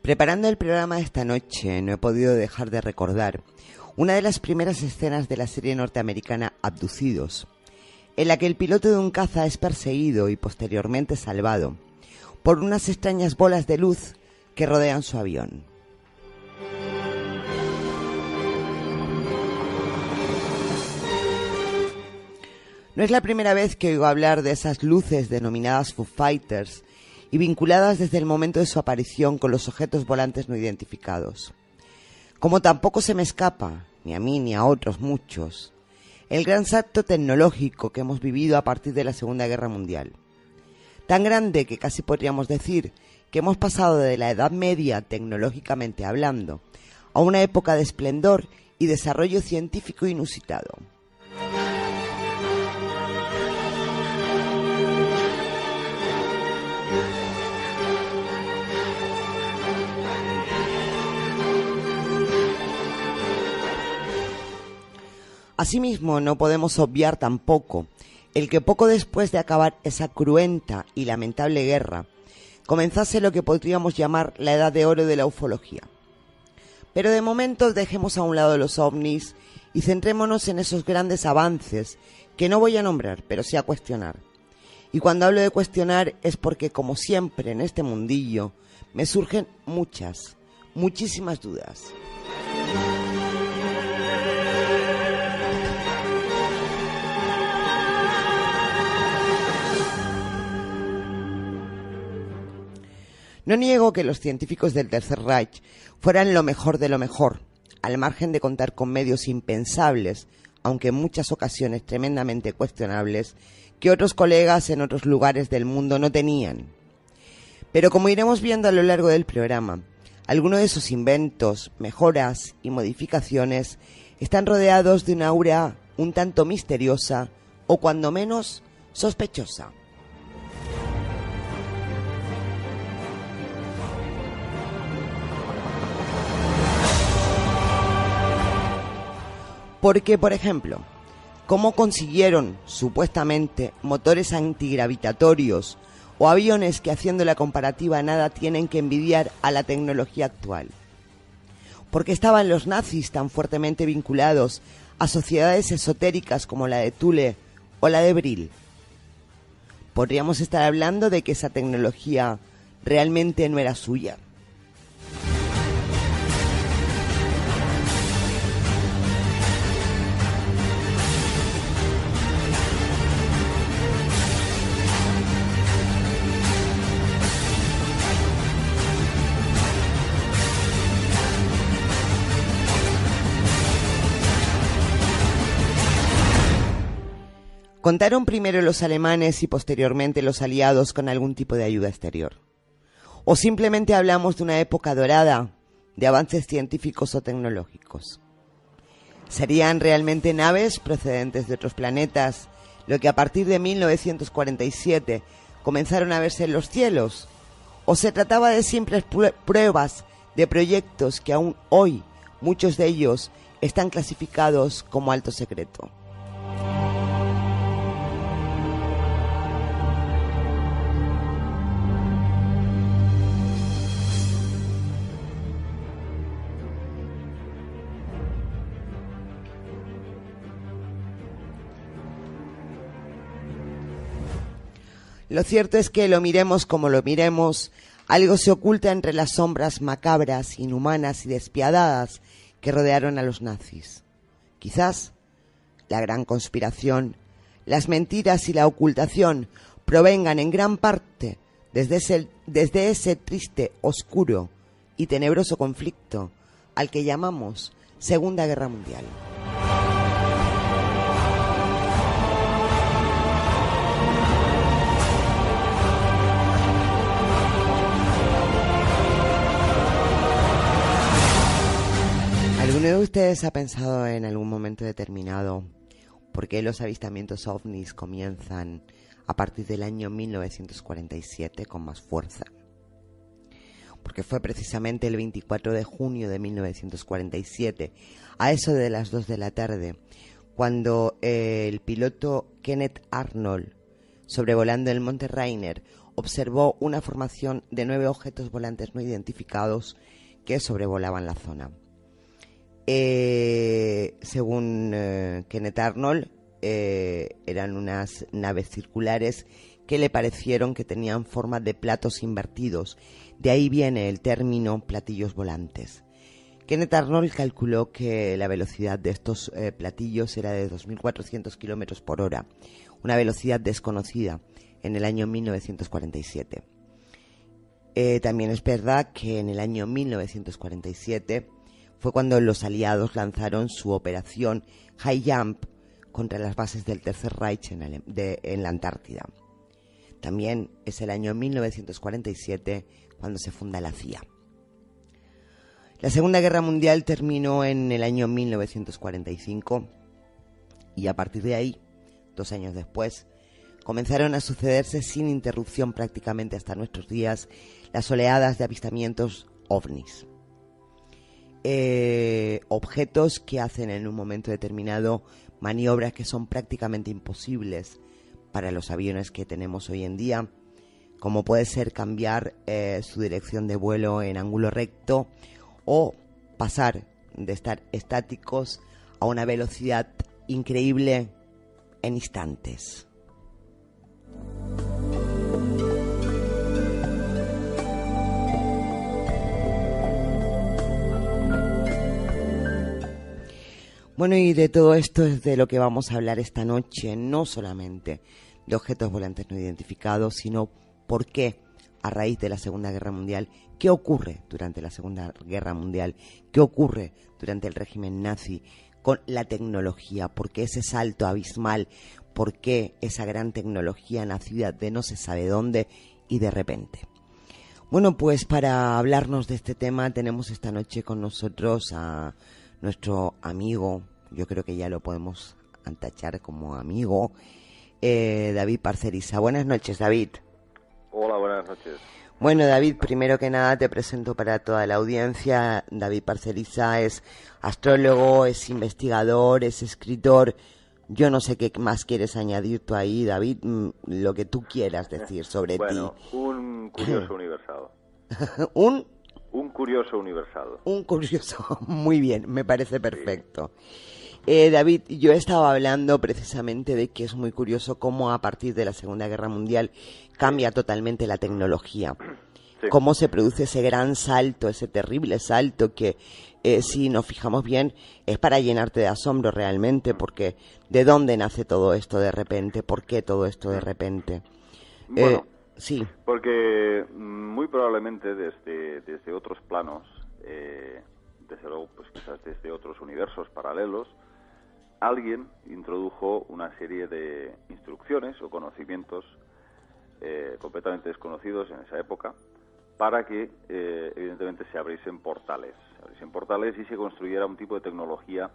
Preparando el programa de esta noche, no he podido dejar de recordar una de las primeras escenas de la serie norteamericana Abducidos, en la que el piloto de un caza es perseguido y posteriormente salvado por unas extrañas bolas de luz que rodean su avión. No es la primera vez que oigo hablar de esas luces denominadas Foo Fighters y vinculadas desde el momento de su aparición con los objetos volantes no identificados. Como tampoco se me escapa, ni a mí ni a otros muchos, el gran salto tecnológico que hemos vivido a partir de la Segunda Guerra Mundial. Tan grande que casi podríamos decir que hemos pasado de la Edad Media, tecnológicamente hablando, a una época de esplendor y desarrollo científico inusitado. Asimismo, no podemos obviar tampoco el que poco después de acabar esa cruenta y lamentable guerra, comenzase lo que podríamos llamar la edad de oro de la ufología. Pero de momento dejemos a un lado los ovnis y centrémonos en esos grandes avances que no voy a nombrar, pero sí a cuestionar. Y cuando hablo de cuestionar es porque, como siempre en este mundillo, me surgen muchísimas dudas. No niego que los científicos del Tercer Reich fueran lo mejor de lo mejor, al margen de contar con medios impensables, aunque en muchas ocasiones tremendamente cuestionables, que otros colegas en otros lugares del mundo no tenían. Pero como iremos viendo a lo largo del programa, algunos de sus inventos, mejoras y modificaciones están rodeados de una aura un tanto misteriosa o cuando menos sospechosa. Porque, por ejemplo, ¿cómo consiguieron, supuestamente, motores antigravitatorios o aviones que, haciendo la comparativa, nada tienen que envidiar a la tecnología actual? ¿Por qué estaban los nazis tan fuertemente vinculados a sociedades esotéricas como la de Thule o la de Brill? ¿Podríamos estar hablando de que esa tecnología realmente no era suya? ¿Contaron primero los alemanes y posteriormente los aliados con algún tipo de ayuda exterior? ¿O simplemente hablamos de una época dorada de avances científicos o tecnológicos? ¿Serían realmente naves procedentes de otros planetas lo que a partir de 1947 comenzaron a verse en los cielos? ¿O se trataba de simples pruebas de proyectos que aún hoy muchos de ellos están clasificados como alto secreto? Lo cierto es que lo miremos como lo miremos, algo se oculta entre las sombras macabras, inhumanas y despiadadas que rodearon a los nazis. Quizás la gran conspiración, las mentiras y la ocultación provengan en gran parte desde ese triste, oscuro y tenebroso conflicto al que llamamos Segunda Guerra Mundial. ¿Alguno de ustedes ha pensado en algún momento determinado por qué los avistamientos ovnis comienzan a partir del año 1947 con más fuerza. Porque fue precisamente el 24 de junio de 1947, a eso de las 2 de la tarde, cuando el piloto Kenneth Arnold, sobrevolando el Monte Rainier, observó una formación de 9 objetos volantes no identificados que sobrevolaban la zona. Según Kenneth Arnold, eran unas naves circulares que le parecieron que tenían forma de platos invertidos. De ahí viene el término platillos volantes. Kenneth Arnold calculó que la velocidad de estos platillos era de 2.400 kilómetros por hora, una velocidad desconocida en el año 1947. También es verdad que en el año 1947 fue cuando los aliados lanzaron su operación High Jump contra las bases del Tercer Reich en la Antártida. También es el año 1947 cuando se funda la CIA. La Segunda Guerra Mundial terminó en el año 1945 y a partir de ahí, 2 años después, comenzaron a sucederse sin interrupción prácticamente hasta nuestros días las oleadas de avistamientos ovnis. Objetos que hacen en un momento determinado maniobras que son prácticamente imposibles para los aviones que tenemos hoy en día, como puede ser cambiar su dirección de vuelo en ángulo recto o pasar de estar estáticos a una velocidad increíble en instantes. Bueno, y de todo esto es de lo que vamos a hablar esta noche, no solamente de objetos volantes no identificados, sino por qué, a raíz de la Segunda Guerra Mundial, qué ocurre durante la Segunda Guerra Mundial, qué ocurre durante el régimen nazi con la tecnología, por qué ese salto abismal, por qué esa gran tecnología nacida de no se sabe dónde y de repente. Bueno, pues para hablarnos de este tema tenemos esta noche con nosotros a nuestro amigo, yo creo que ya lo podemos tachar como amigo, David Parcerisa. Buenas noches, David. Hola, buenas noches. Bueno, David, primero que nada te presento para toda la audiencia. David Parcerisa es astrólogo, es investigador, es escritor. Yo no sé qué más quieres añadir tú ahí, David, lo que tú quieras decir sobre ti. Bueno, un curioso universal. Un curioso universal. Un curioso, muy bien, me parece perfecto. David, yo estaba hablando precisamente de que es muy curioso cómo a partir de la Segunda Guerra Mundial cambia totalmente la tecnología. Sí. Cómo se produce ese gran salto, ese terrible salto que, si nos fijamos bien, es para llenarte de asombro realmente, porque ¿de dónde nace todo esto de repente? ¿Por qué todo esto de repente? Bueno, sí. Porque muy probablemente desde otros planos, desde luego pues quizás desde otros universos paralelos, alguien introdujo una serie de instrucciones o conocimientos completamente desconocidos en esa época para que evidentemente se abriesen portales y se construyera un tipo de tecnología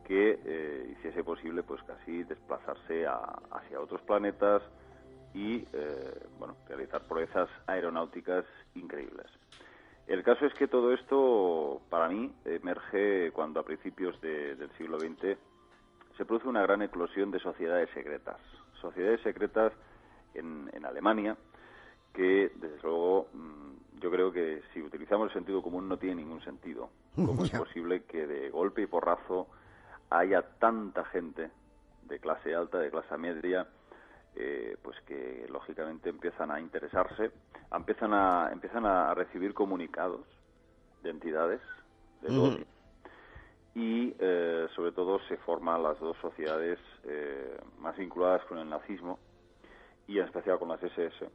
que hiciese posible pues casi desplazarse hacia otros planetas y realizar proezas aeronáuticas increíbles. El caso es que todo esto, para mí, emerge cuando a principios del siglo XX se produce una gran eclosión de sociedades secretas en Alemania, que desde luego yo creo que si utilizamos el sentido común no tiene ningún sentido. ¿Cómo es posible que de golpe y porrazo haya tanta gente de clase alta, de clase media, pues que lógicamente empiezan a interesarse, empiezan a recibir comunicados de entidades de todo tipo. Y sobre todo se forman las dos sociedades más vinculadas con el nazismo y en especial con las SS,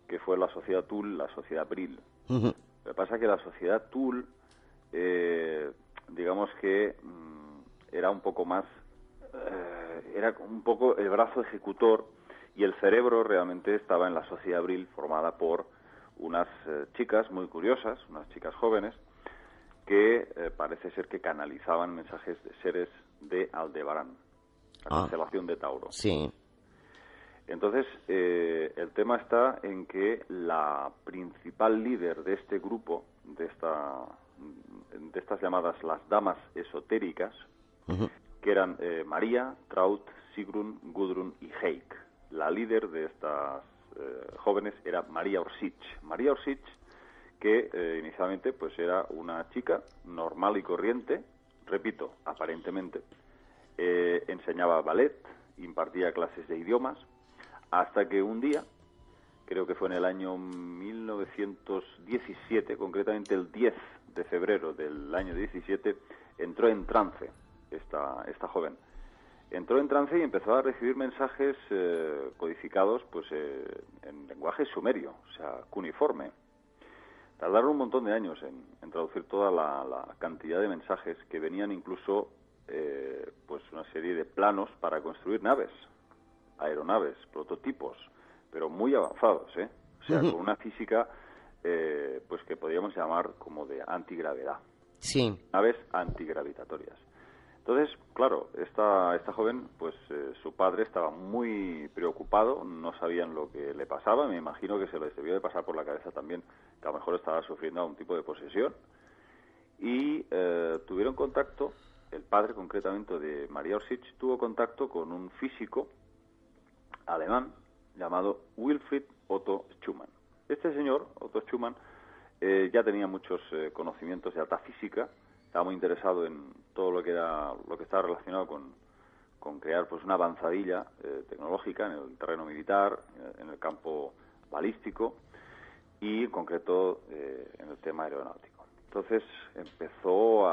que fue la sociedad Thule, la sociedad Brill. Lo que pasa es que la sociedad Thule, digamos que era un poco más, era un poco el brazo ejecutor y el cerebro realmente estaba en la sociedad Brill, formada por unas chicas muy curiosas, unas chicas jóvenes, que parece ser que canalizaban mensajes de seres de Aldebarán, la constelación de Tauro. Sí. Entonces, el tema está en que la principal líder de este grupo, de estas llamadas las damas esotéricas, que eran María, Traut, Sigrun, Gudrun y Heik. La líder de estas jóvenes era María Orsich. María Orsich, que inicialmente pues era una chica normal y corriente, repito, aparentemente, enseñaba ballet, impartía clases de idiomas, hasta que un día, creo que fue en el año 1917, concretamente el 10 de febrero del año 17, entró en trance esta joven. Entró en trance y empezó a recibir mensajes codificados pues en lenguaje sumerio, o sea, cuneiforme. Tardaron un montón de años en traducir toda la cantidad de mensajes que venían, incluso pues una serie de planos para construir naves, aeronaves, prototipos, pero muy avanzados, o sea, con una física pues que podríamos llamar como de antigravedad. Sí. Naves antigravitatorias. Entonces, claro, esta joven, pues su padre estaba muy preocupado, no sabían lo que le pasaba, me imagino que se les debió de pasar por la cabeza también que a lo mejor estaba sufriendo algún tipo de posesión, y tuvieron contacto, el padre concretamente de María Orsich tuvo contacto con un físico alemán llamado Wilfried Otto Schumann. Este señor, Otto Schumann, ya tenía muchos conocimientos de alta física, estaba muy interesado en todo lo que estaba relacionado con crear pues una avanzadilla tecnológica en el terreno militar, en el campo balístico y en concreto en el tema aeronáutico. Entonces empezó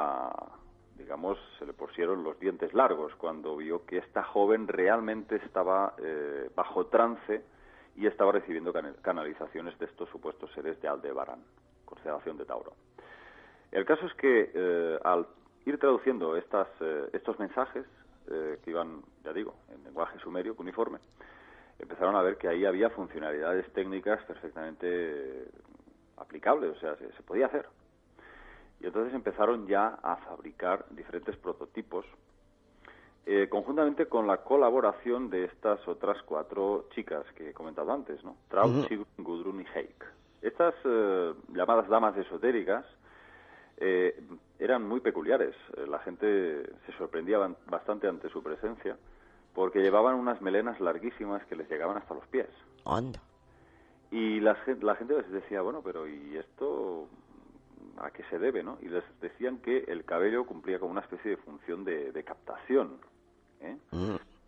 se le pusieron los dientes largos cuando vio que esta joven realmente estaba bajo trance y estaba recibiendo canalizaciones de estos supuestos seres de Aldebarán, constelación de Tauro. El caso es que al ir traduciendo estos mensajes, que iban, ya digo, en lenguaje sumerio, cuneiforme, empezaron a ver que ahí había funcionalidades técnicas perfectamente aplicables, o sea, se podía hacer. Y entonces empezaron ya a fabricar diferentes prototipos, conjuntamente con la colaboración de estas otras 4 chicas que he comentado antes, ¿no? Traut, Sigrun, Gudrun y Heik. Estas llamadas damas esotéricas eran muy peculiares. La gente se sorprendía bastante ante su presencia porque llevaban unas melenas larguísimas que les llegaban hasta los pies. Anda. Y la gente les decía, bueno, pero ¿y esto a qué se debe, no? Y les decían que el cabello cumplía como una especie de función de captación,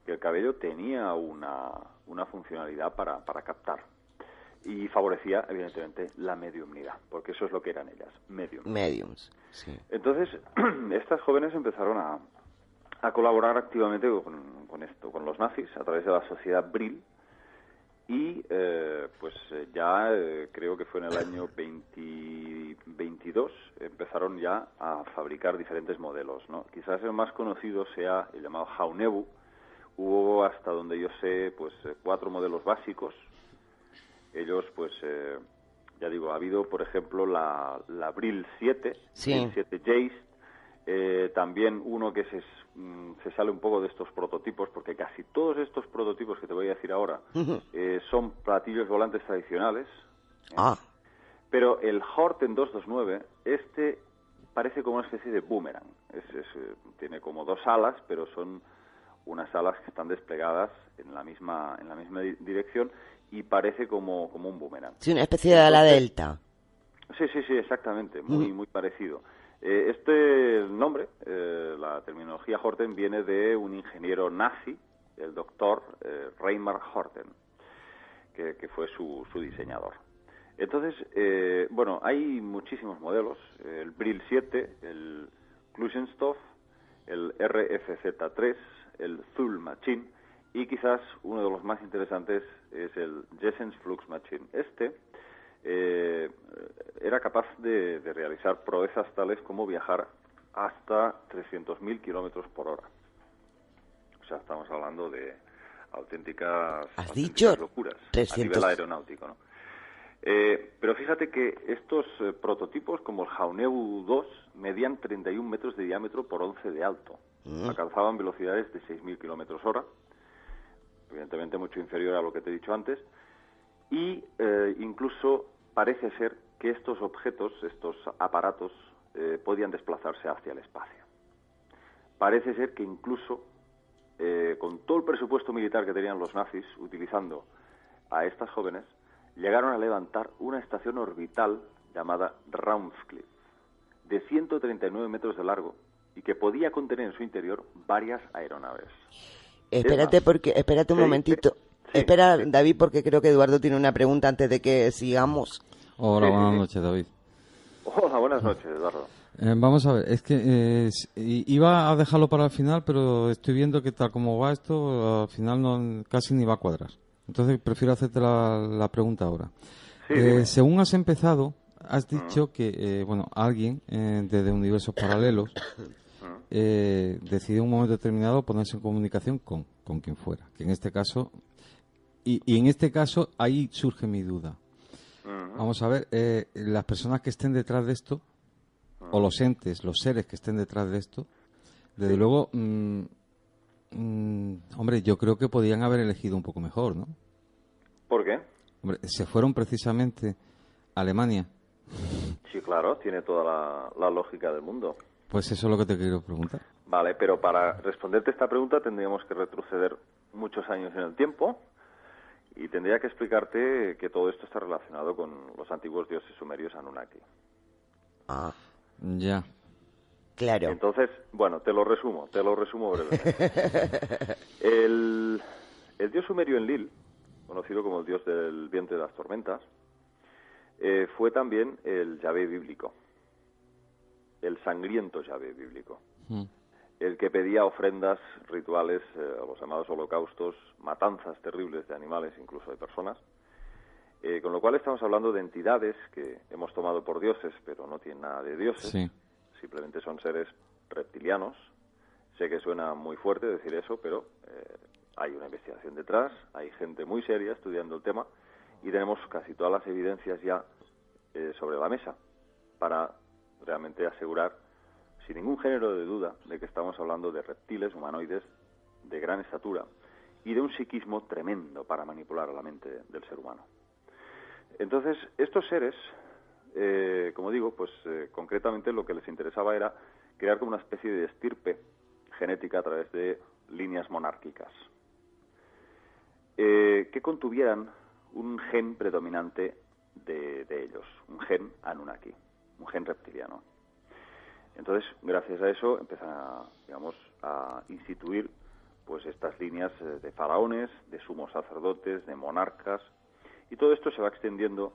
que el cabello tenía una funcionalidad para captar. Y favorecía, evidentemente, la mediumnidad, porque eso es lo que eran ellas, mediums. Sí. Entonces, estas jóvenes empezaron a colaborar activamente con los nazis a través de la sociedad Brill, y creo que fue en el año 22 empezaron ya a fabricar diferentes modelos, ¿no? Quizás el más conocido sea el llamado Jaunebu. Hubo, hasta donde yo sé, 4 modelos básicos. Ellos, ya digo, ha habido, por ejemplo, la Brill 7, sí. Brill 7 Jace, también uno que se sale un poco de estos prototipos, porque casi todos estos prototipos que te voy a decir ahora son platillos volantes tradicionales. Pero el Horten 229, parece como una especie de boomerang. Tiene como 2 alas, pero son unas alas que están desplegadas en la misma dirección, y parece como un boomerang. Sí, una especie de ala delta. Sí, exactamente, muy parecido. El nombre, la terminología Horten, viene de un ingeniero nazi, el doctor Reimar Horten, que fue su diseñador. Entonces, hay muchísimos modelos, el Brill 7, el Klusenstoff, el RFZ3, el Thule Machine, y quizás uno de los más interesantes es el Jessens Flux Machine. Era capaz de realizar proezas tales como viajar hasta 300.000 kilómetros por hora. O sea, estamos hablando de auténticas locuras a nivel aeronáutico, ¿no? Pero fíjate que estos prototipos, como el Jaunebu 2, medían 31 metros de diámetro por 11 de alto. Alcanzaban velocidades de 6.000 kilómetros hora. evidentemente mucho inferior a lo que te he dicho antes, y incluso parece ser que estos objetos, estos aparatos, podían desplazarse hacia el espacio. Parece ser que incluso, con todo el presupuesto militar que tenían los nazis, utilizando a estas jóvenes, llegaron a levantar una estación orbital llamada Raumschiff, de 139 metros de largo, y que podía contener en su interior varias aeronaves. Espérate un momentito. Sí. Espera, David, porque creo que Eduardo tiene una pregunta antes de que sigamos. Hola, buenas noches, David. Hola, buenas noches, Eduardo. Vamos a ver, es que iba a dejarlo para el final, pero estoy viendo que tal como va esto, al final casi ni va a cuadrar. Entonces prefiero hacerte la pregunta ahora. Sí, según has empezado, has dicho que, alguien desde universos paralelos decidió en un momento determinado ponerse en comunicación con quien fuera. Que en este caso, y en este caso ahí surge mi duda. Vamos a ver, las personas que estén detrás de esto, o los entes, los seres que estén detrás de esto, desde luego, hombre, yo creo que podían haber elegido un poco mejor, ¿no? ¿Por qué? Hombre, se fueron precisamente a Alemania. Sí, claro, tiene toda la lógica del mundo. Pues eso es lo que te quiero preguntar. Vale, pero para responderte esta pregunta tendríamos que retroceder muchos años en el tiempo y tendría que explicarte que todo esto está relacionado con los antiguos dioses sumerios Anunnaki. Ah, ya. Claro. Entonces, bueno, te lo resumo brevemente. El dios sumerio Enlil, conocido como el dios del viento y de las tormentas, fue también el Yahvé bíblico, el sangriento Yahvé bíblico, el que pedía ofrendas rituales, los llamados holocaustos, matanzas terribles de animales, incluso de personas, con lo cual estamos hablando de entidades que hemos tomado por dioses, pero no tienen nada de dioses, Sí. Simplemente son seres reptilianos. Sé que suena muy fuerte decir eso, pero hay una investigación detrás, hay gente muy seria estudiando el tema y tenemos casi todas las evidencias ya sobre la mesa para realmente asegurar, sin ningún género de duda, de que estamos hablando de reptiles humanoides de gran estatura y de un psiquismo tremendo para manipular a la mente del ser humano. Entonces, estos seres, como digo, pues concretamente lo que les interesaba era crear como una especie de estirpe genética a través de líneas monárquicas, que contuvieran un gen predominante de ellos, un gen Anunnaki, un gen reptiliano. Entonces, gracias a eso, empiezan a instituir pues estas líneas de faraones, de sumos sacerdotes, de monarcas, y todo esto se va extendiendo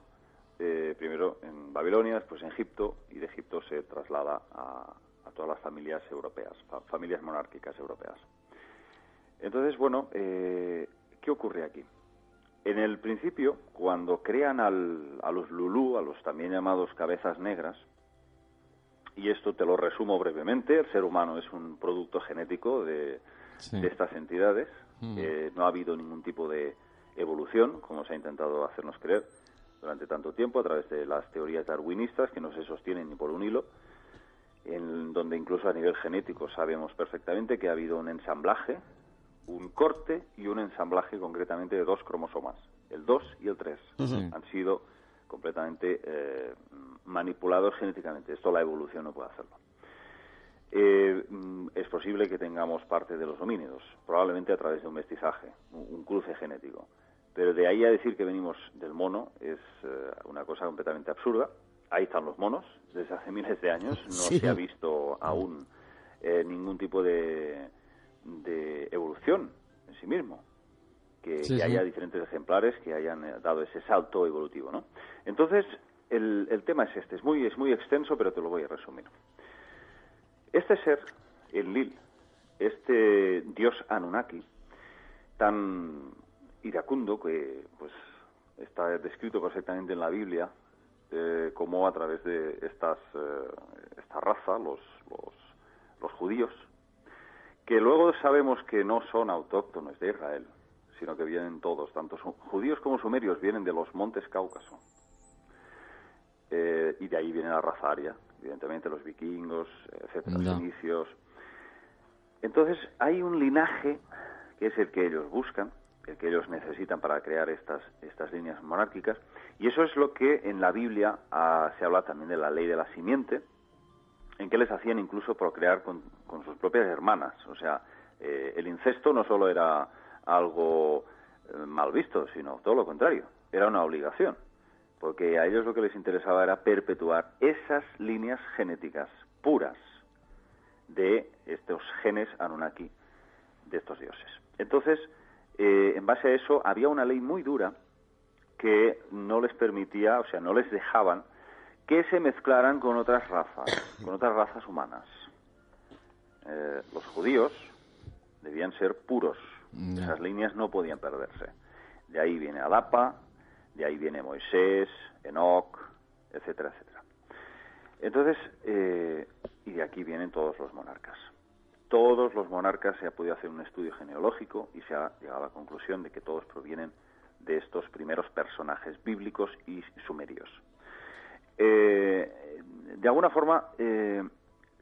primero en Babilonia, después en Egipto, y de Egipto se traslada a todas las familias europeas, familias monárquicas europeas. Entonces, bueno, ¿qué ocurre aquí? En el principio, cuando crean a los Lulú, a los también llamados cabezas negras, y esto te lo resumo brevemente, el ser humano es un producto genético de estas entidades, no ha habido ningún tipo de evolución, como se ha intentado hacernos creer durante tanto tiempo a través de las teorías darwinistas que no se sostienen ni por un hilo, en donde incluso a nivel genético sabemos perfectamente que ha habido un ensamblaje, un corte y un ensamblaje concretamente de 2 cromosomas, el 2 y el 3. Han sido completamente manipulados genéticamente. Esto la evolución no puede hacerlo. Es posible que tengamos parte de los homínidos, probablemente a través de un mestizaje, un cruce genético. Pero de ahí a decir que venimos del mono es una cosa completamente absurda. Ahí están los monos, desde hace miles de años. No se ha visto aún ningún tipo de evolución en sí mismo. Que haya diferentes ejemplares que hayan dado ese salto evolutivo, ¿no? Entonces, el tema es este. Es muy extenso, pero te lo voy a resumir. Este ser, Enlil, este dios Anunnaki, tan iracundo que pues está descrito perfectamente en la Biblia, como a través de esta raza, los judíos, que luego sabemos que no son autóctonos de Israel, sino que vienen todos, tanto judíos como sumerios, vienen de los montes Cáucaso. Y de ahí viene la raza aria, evidentemente los vikingos, etcétera, los fenicios. Entonces hay un linaje que es el que ellos buscan, el que ellos necesitan para crear estas líneas monárquicas. Y eso es lo que en la Biblia se habla también de la ley de la simiente, en que les hacían incluso procrear con sus propias hermanas. O sea, el incesto no solo era algo mal visto, sino todo lo contrario, era una obligación, porque a ellos lo que les interesaba era perpetuar esas líneas genéticas puras de estos genes Anunnaki, de estos dioses. Entonces, en base a eso, había una ley muy dura que no les permitía, o sea, no les dejaban que se mezclaran con otras razas humanas. Los judíos debían ser puros, esas líneas no podían perderse. De ahí viene Adapa, de ahí viene Moisés, Enoc, etcétera, etcétera. Entonces, y de aquí vienen todos los monarcas. Todos los monarcas se ha podido hacer un estudio genealógico y se ha llegado a la conclusión de que todos provienen de estos primeros personajes bíblicos y sumerios. De alguna forma,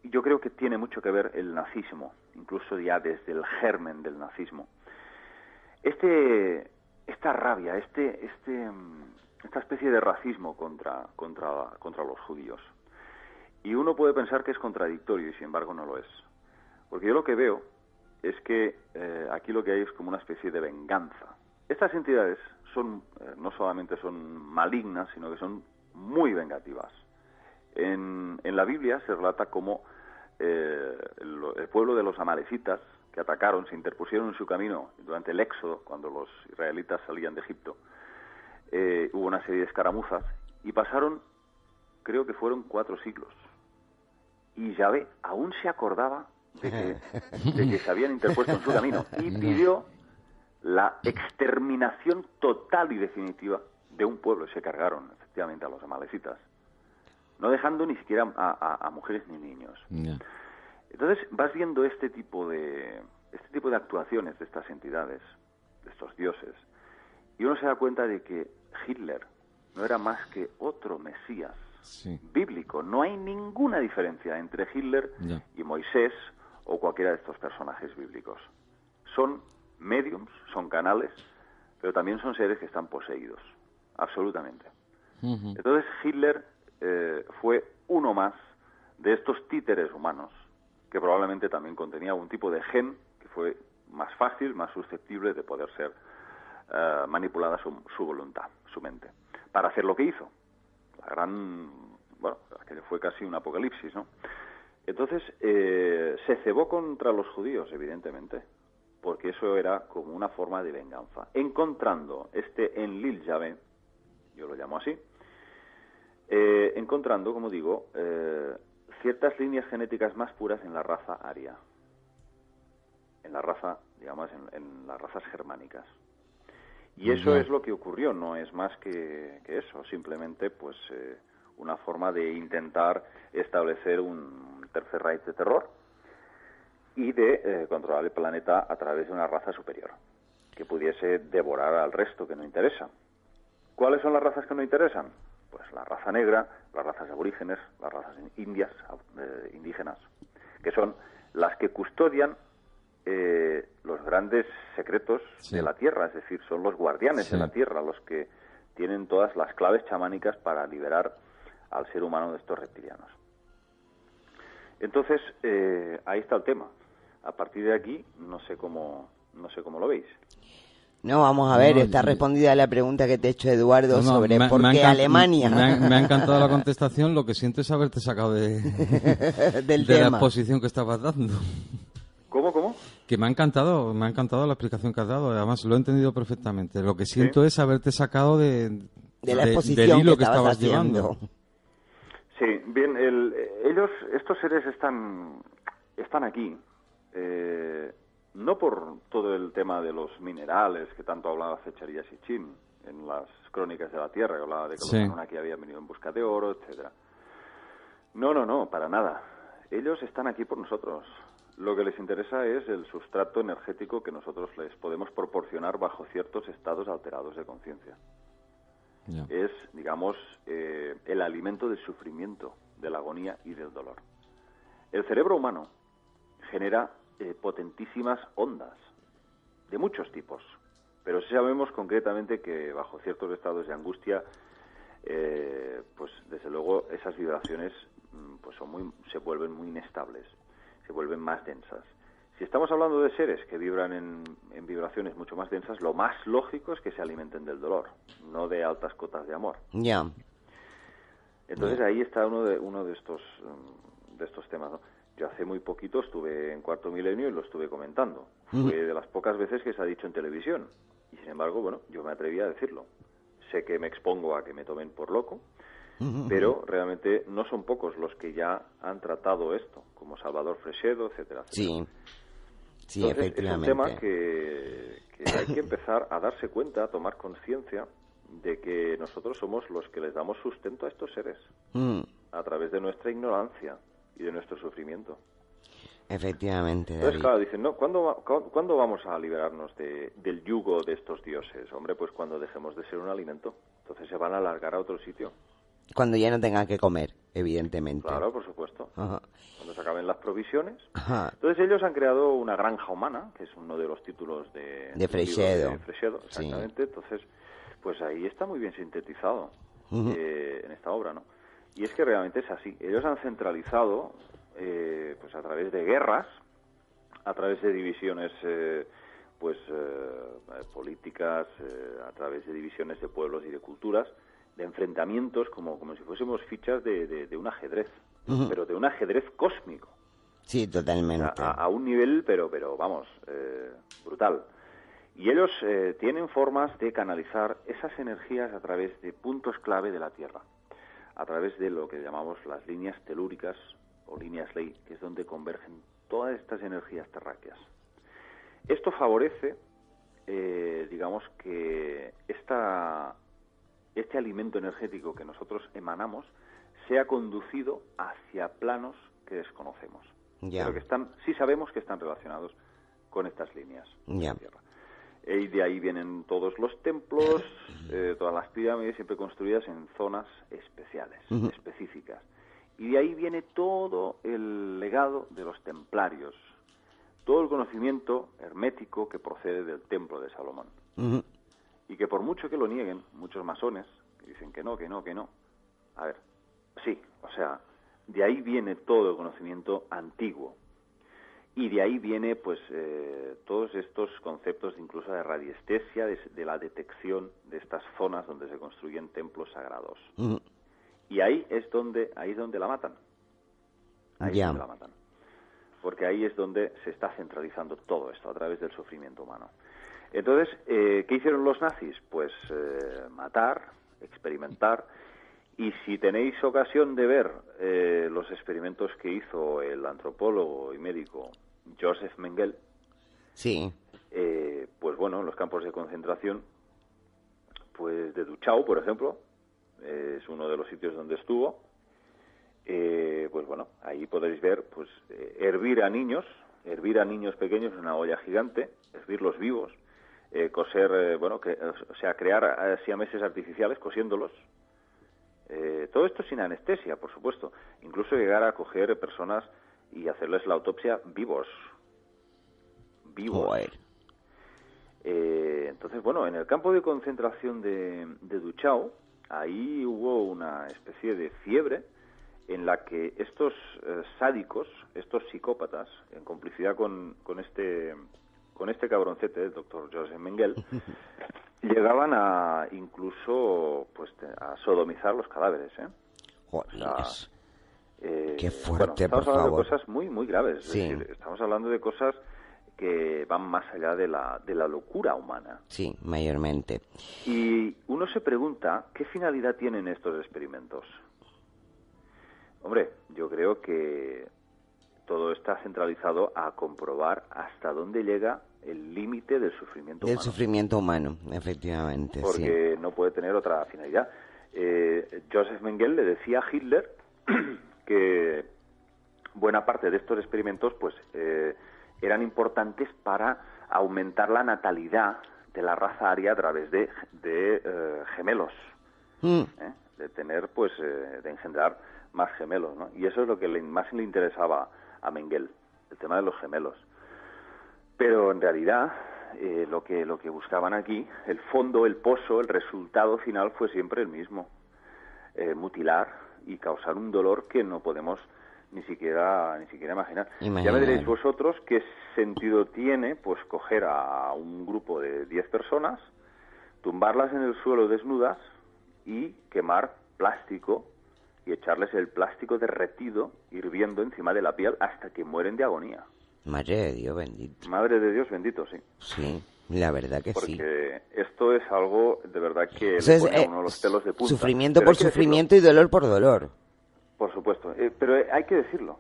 yo creo que tiene mucho que ver el nazismo, incluso ya desde el germen del nazismo. Esta rabia, esta especie de racismo contra los judíos. Y uno puede pensar que es contradictorio y sin embargo no lo es. Porque yo lo que veo es que aquí lo que hay es como una especie de venganza. Estas entidades no solamente son malignas, sino que son muy vengativas. En la Biblia se relata cómo el pueblo de los amalecitas, que atacaron, se interpusieron en su camino durante el éxodo, cuando los israelitas salían de Egipto, hubo una serie de escaramuzas, y pasaron, creo que fueron 4 siglos. Y Yahvé aún se acordaba de que se habían interpuesto en su camino, y pidió la exterminación total y definitiva de un pueblo, y se cargaron efectivamente a los amalecitas, no dejando ni siquiera a mujeres ni niños. Yeah. Entonces vas viendo este tipo de actuaciones de estas entidades, de estos dioses, y uno se da cuenta de que Hitler no era más que otro Mesías bíblico. No hay ninguna diferencia entre Hitler y Moisés o cualquiera de estos personajes bíblicos. Son mediums, son canales, pero también son seres que están poseídos, absolutamente. Entonces Hitler fue uno más de estos títeres humanos, que probablemente también contenía algún tipo de gen que fue más fácil, más susceptible de poder ser manipulada su voluntad, su mente, para hacer lo que hizo. Aquello fue casi un apocalipsis, ¿no? Entonces, se cebó contra los judíos, evidentemente, porque eso era como una forma de venganza. Encontrando Enlil Yahvé, yo lo llamo así, encontrando, como digo, ciertas líneas genéticas más puras en la raza aria, en la raza, digamos, en las razas germánicas. Y eso es lo que ocurrió, no es más que eso, simplemente pues una forma de intentar establecer un tercer Reich de terror y de controlar el planeta a través de una raza superior, que pudiese devorar al resto que no interesa. ¿Cuáles son las razas que no interesan? Pues la raza negra, las razas aborígenes, las razas indígenas, que son las que custodian los grandes secretos de la Tierra, es decir, son los guardianes de la Tierra, los que tienen todas las claves chamánicas para liberar al ser humano de estos reptilianos. Entonces, ahí está el tema. A partir de aquí, no sé cómo lo veis. No, vamos a ver, está respondida la pregunta que te ha hecho Eduardo sobre por qué Alemania. Me ha encantado la contestación, lo que siento es haberte sacado de la exposición que estabas dando. ¿Cómo? Que me ha encantado la explicación que has dado, además lo he entendido perfectamente. Lo que siento es haberte sacado de la exposición del hilo que estabas llevando. Sí, bien, estos seres están aquí, no por todo el tema de los minerales que tanto hablaba Fecharías y Chin en las crónicas de la Tierra, que hablaba de que los Anunnaki habían venido en busca de oro, etcétera. No, para nada. Ellos están aquí por nosotros. Lo que les interesa es el sustrato energético que nosotros les podemos proporcionar bajo ciertos estados alterados de conciencia. Yeah. Es, digamos, el alimento del sufrimiento, de la agonía y del dolor. El cerebro humano genera potentísimas ondas, de muchos tipos, Pero sí sabemos concretamente que bajo ciertos estados de angustia, pues desde luego esas vibraciones pues se vuelven muy inestables, se vuelven más densas. Si estamos hablando de seres que vibran en vibraciones mucho más densas, lo más lógico es que se alimenten del dolor, no de altas cotas de amor. Ya. Entonces ahí está uno de estos temas, ¿no? Yo hace muy poquito estuve en Cuarto Milenio y lo estuve comentando. Fue de las pocas veces que se ha dicho en televisión. Y sin embargo, bueno, yo me atreví a decirlo. Sé que me expongo a que me tomen por loco, pero realmente no son pocos los que ya han tratado esto, como Salvador Freixedo, etcétera, etcétera. Sí, entonces, efectivamente. Es un tema que hay que empezar a darse cuenta, a tomar conciencia de que nosotros somos los que les damos sustento a estos seres a través de nuestra ignorancia y de nuestro sufrimiento. Efectivamente, David. Entonces, claro, dicen, ¿no? ¿Cuándo vamos a liberarnos del yugo de estos dioses? Hombre, pues cuando dejemos de ser un alimento. Entonces se van a alargar a otro sitio. Cuando ya no tengan que comer, evidentemente. Claro, por supuesto. Ajá. Cuando se acaben las provisiones. Ajá. Entonces ellos han creado una granja humana, que es uno de los títulos de Freixedo. De Freixedo, exactamente. Sí. Entonces, pues ahí está muy bien sintetizado en esta obra, ¿no? Y es que realmente es así. Ellos han centralizado, pues a través de guerras, a través de divisiones, políticas, a través de divisiones de pueblos y de culturas, de enfrentamientos como si fuésemos fichas de un ajedrez, pero de un ajedrez cósmico. Sí, totalmente. A un nivel, pero vamos, brutal. Y ellos tienen formas de canalizar esas energías a través de puntos clave de la Tierra, a través de lo que llamamos las líneas telúricas o líneas ley, que es donde convergen todas estas energías terráqueas. Esto favorece, digamos, que este alimento energético que nosotros emanamos sea conducido hacia planos que desconocemos, pero que sí sabemos que están relacionados con estas líneas de la Tierra. Y de ahí vienen todos los templos, todas las pirámides, siempre construidas en zonas especiales, específicas. Y de ahí viene todo el legado de los templarios, todo el conocimiento hermético que procede del templo de Salomón. Y que por mucho que lo nieguen, muchos masones, que dicen que no. A ver, sí, o sea, de ahí viene todo el conocimiento antiguo. Y de ahí viene, pues, todos estos conceptos incluso de radiestesia, de la detección de estas zonas donde se construyen templos sagrados. Y ahí es donde la matan. Ahí es donde la matan. Porque ahí es donde se está centralizando todo esto, a través del sufrimiento humano. Entonces, ¿qué hicieron los nazis? Pues matar, experimentar. Y si tenéis ocasión de ver los experimentos que hizo el antropólogo y médico Joseph Mengele, sí, pues bueno, en los campos de concentración, pues de Dachau, por ejemplo, es uno de los sitios donde estuvo, pues bueno, ahí podréis ver, pues hervir a niños pequeños en una olla gigante, hervirlos vivos, coser, crear siameses artificiales, cosiéndolos. Todo esto sin anestesia, por supuesto. Incluso llegar a coger personas y hacerles la autopsia vivos. Entonces, bueno, en el campo de concentración de Dachau, ahí hubo una especie de fiebre en la que estos sádicos, estos psicópatas, en complicidad con este cabroncete, el doctor Joseph Mengele, llegaban a incluso pues a sodomizar los cadáveres, qué fuerte, estamos por hablando favor. de cosas muy, muy graves. Sí. Es decir, estamos hablando de cosas que van más allá de la locura humana. Sí, mayormente. Y uno se pregunta, ¿qué finalidad tienen estos experimentos? Hombre, yo creo que todo está centralizado a comprobar hasta dónde llega el límite del sufrimiento humano. Del sufrimiento humano, efectivamente. Porque no puede tener otra finalidad. Joseph Mengele le decía a Hitler que buena parte de estos experimentos pues eran importantes para aumentar la natalidad de la raza aria a través de gemelos. De tener, pues, de engendrar más gemelos, ¿no? Y eso es lo que más le interesaba a Mengele, el tema de los gemelos. Pero en realidad lo que buscaban aquí, el fondo, el pozo, el resultado final fue siempre el mismo. Mutilar y causar un dolor que no podemos ni siquiera imaginar. Ya me diréis vosotros qué sentido tiene pues coger a un grupo de 10 personas, tumbarlas en el suelo desnudas y quemar plástico y echarles el plástico derretido hirviendo encima de la piel hasta que mueren de agonía. Madre de Dios bendito. Madre de Dios bendito, sí. Sí, la verdad que porque sí. Porque esto es algo de verdad que Eso le pone a uno los pelos de punta. Sufrimiento por sufrimiento y dolor por dolor. Por supuesto, pero hay que decirlo.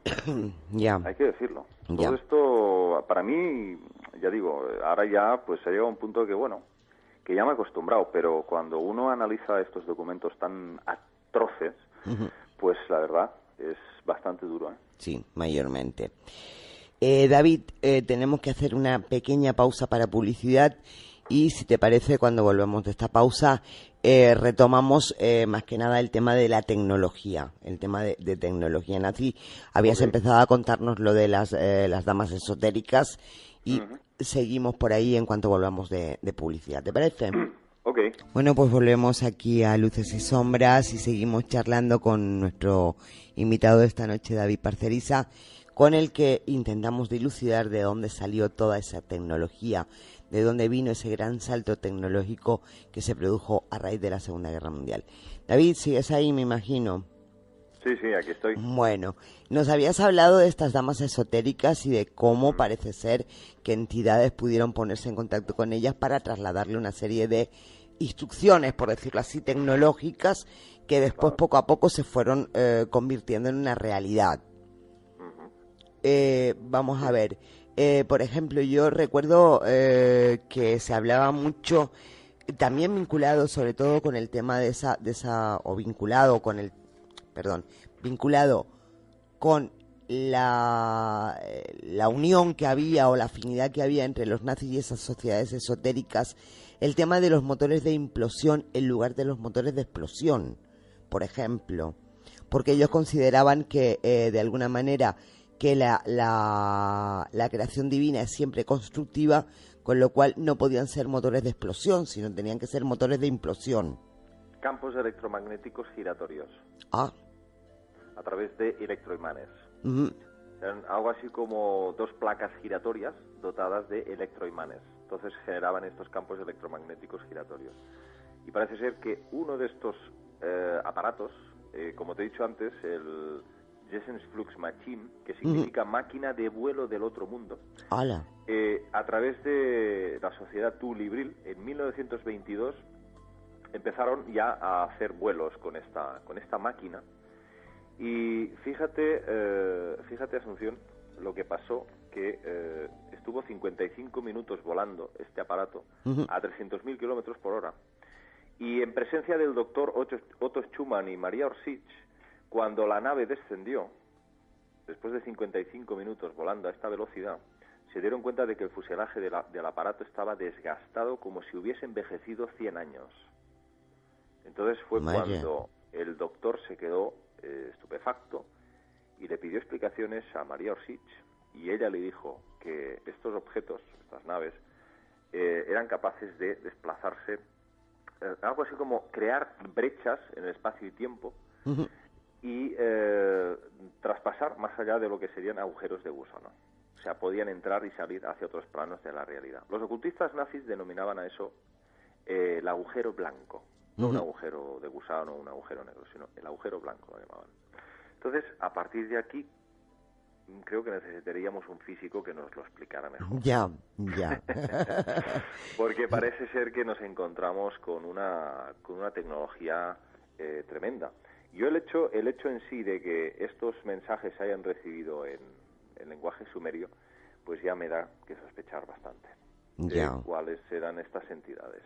Ya. Hay que decirlo. Ya. Todo esto, para mí, ya digo, ahora ya pues ha llegado a un punto que, bueno, que ya me he acostumbrado, pero cuando uno analiza estos documentos tan atroces, pues la verdad es bastante duro, ¿eh? Sí, mayormente. David, tenemos que hacer una pequeña pausa para publicidad y si te parece, cuando volvemos de esta pausa, retomamos más que nada el tema de la tecnología, el tema de tecnología nazi. Habías empezado a contarnos lo de las damas esotéricas y seguimos por ahí en cuanto volvamos de publicidad. ¿Te parece? Ok. Bueno, pues volvemos aquí a Luces y Sombras y seguimos charlando con nuestro invitado de esta noche, David Parcerisa, con el que intentamos dilucidar de dónde salió toda esa tecnología, de dónde vino ese gran salto tecnológico que se produjo a raíz de la Segunda Guerra Mundial. David, ¿sigues ahí, me imagino? Sí, aquí estoy. Bueno, nos habías hablado de estas damas esotéricas y de cómo parece ser que entidades pudieron ponerse en contacto con ellas para trasladarle una serie de instrucciones, por decirlo así, tecnológicas, que después poco a poco se fueron convirtiendo en una realidad. Vamos a ver, por ejemplo, yo recuerdo que se hablaba mucho, también vinculado sobre todo con el tema de esa o vinculado con la unión que había o la afinidad que había entre los nazis y esas sociedades esotéricas, el tema de los motores de implosión en lugar de los motores de explosión, por ejemplo, porque ellos consideraban que de alguna manera que la creación divina es siempre constructiva, con lo cual no podían ser motores de explosión, sino tenían que ser motores de implosión. Campos electromagnéticos giratorios. Ah. A través de electroimanes. Eran algo así como dos placas giratorias dotadas de electroimanes. Entonces generaban estos campos electromagnéticos giratorios. Y parece ser que uno de estos aparatos, como te he dicho antes, el Flugmaschine, que significa máquina de vuelo del otro mundo, a través de la sociedad Tull-Libril, en 1922 empezaron ya a hacer vuelos con esta máquina. Y fíjate, Asunción, lo que pasó, que estuvo 55 minutos volando este aparato a 300.000 kilómetros por hora. Y en presencia del doctor Otto Schumann y María Orsic, cuando la nave descendió, después de 55 minutos volando a esta velocidad, se dieron cuenta de que el fuselaje del aparato estaba desgastado como si hubiese envejecido 100 años. Entonces fue cuando el doctor se quedó estupefacto y le pidió explicaciones a María Orsic, y ella le dijo que estos objetos, estas naves, eran capaces de desplazarse, algo así como crear brechas en el espacio y tiempo y traspasar más allá de lo que serían agujeros de gusano. O sea, podían entrar y salir hacia otros planos de la realidad. Los ocultistas nazis denominaban a eso el agujero blanco. No un agujero de gusano o un agujero negro, sino el agujero blanco lo llamaban. Entonces, a partir de aquí, creo que necesitaríamos un físico que nos lo explicara mejor. Ya. Porque parece ser que nos encontramos con una tecnología tremenda. Yo el hecho en sí de que estos mensajes se hayan recibido en lenguaje sumerio, pues ya me da que sospechar bastante de cuáles eran estas entidades.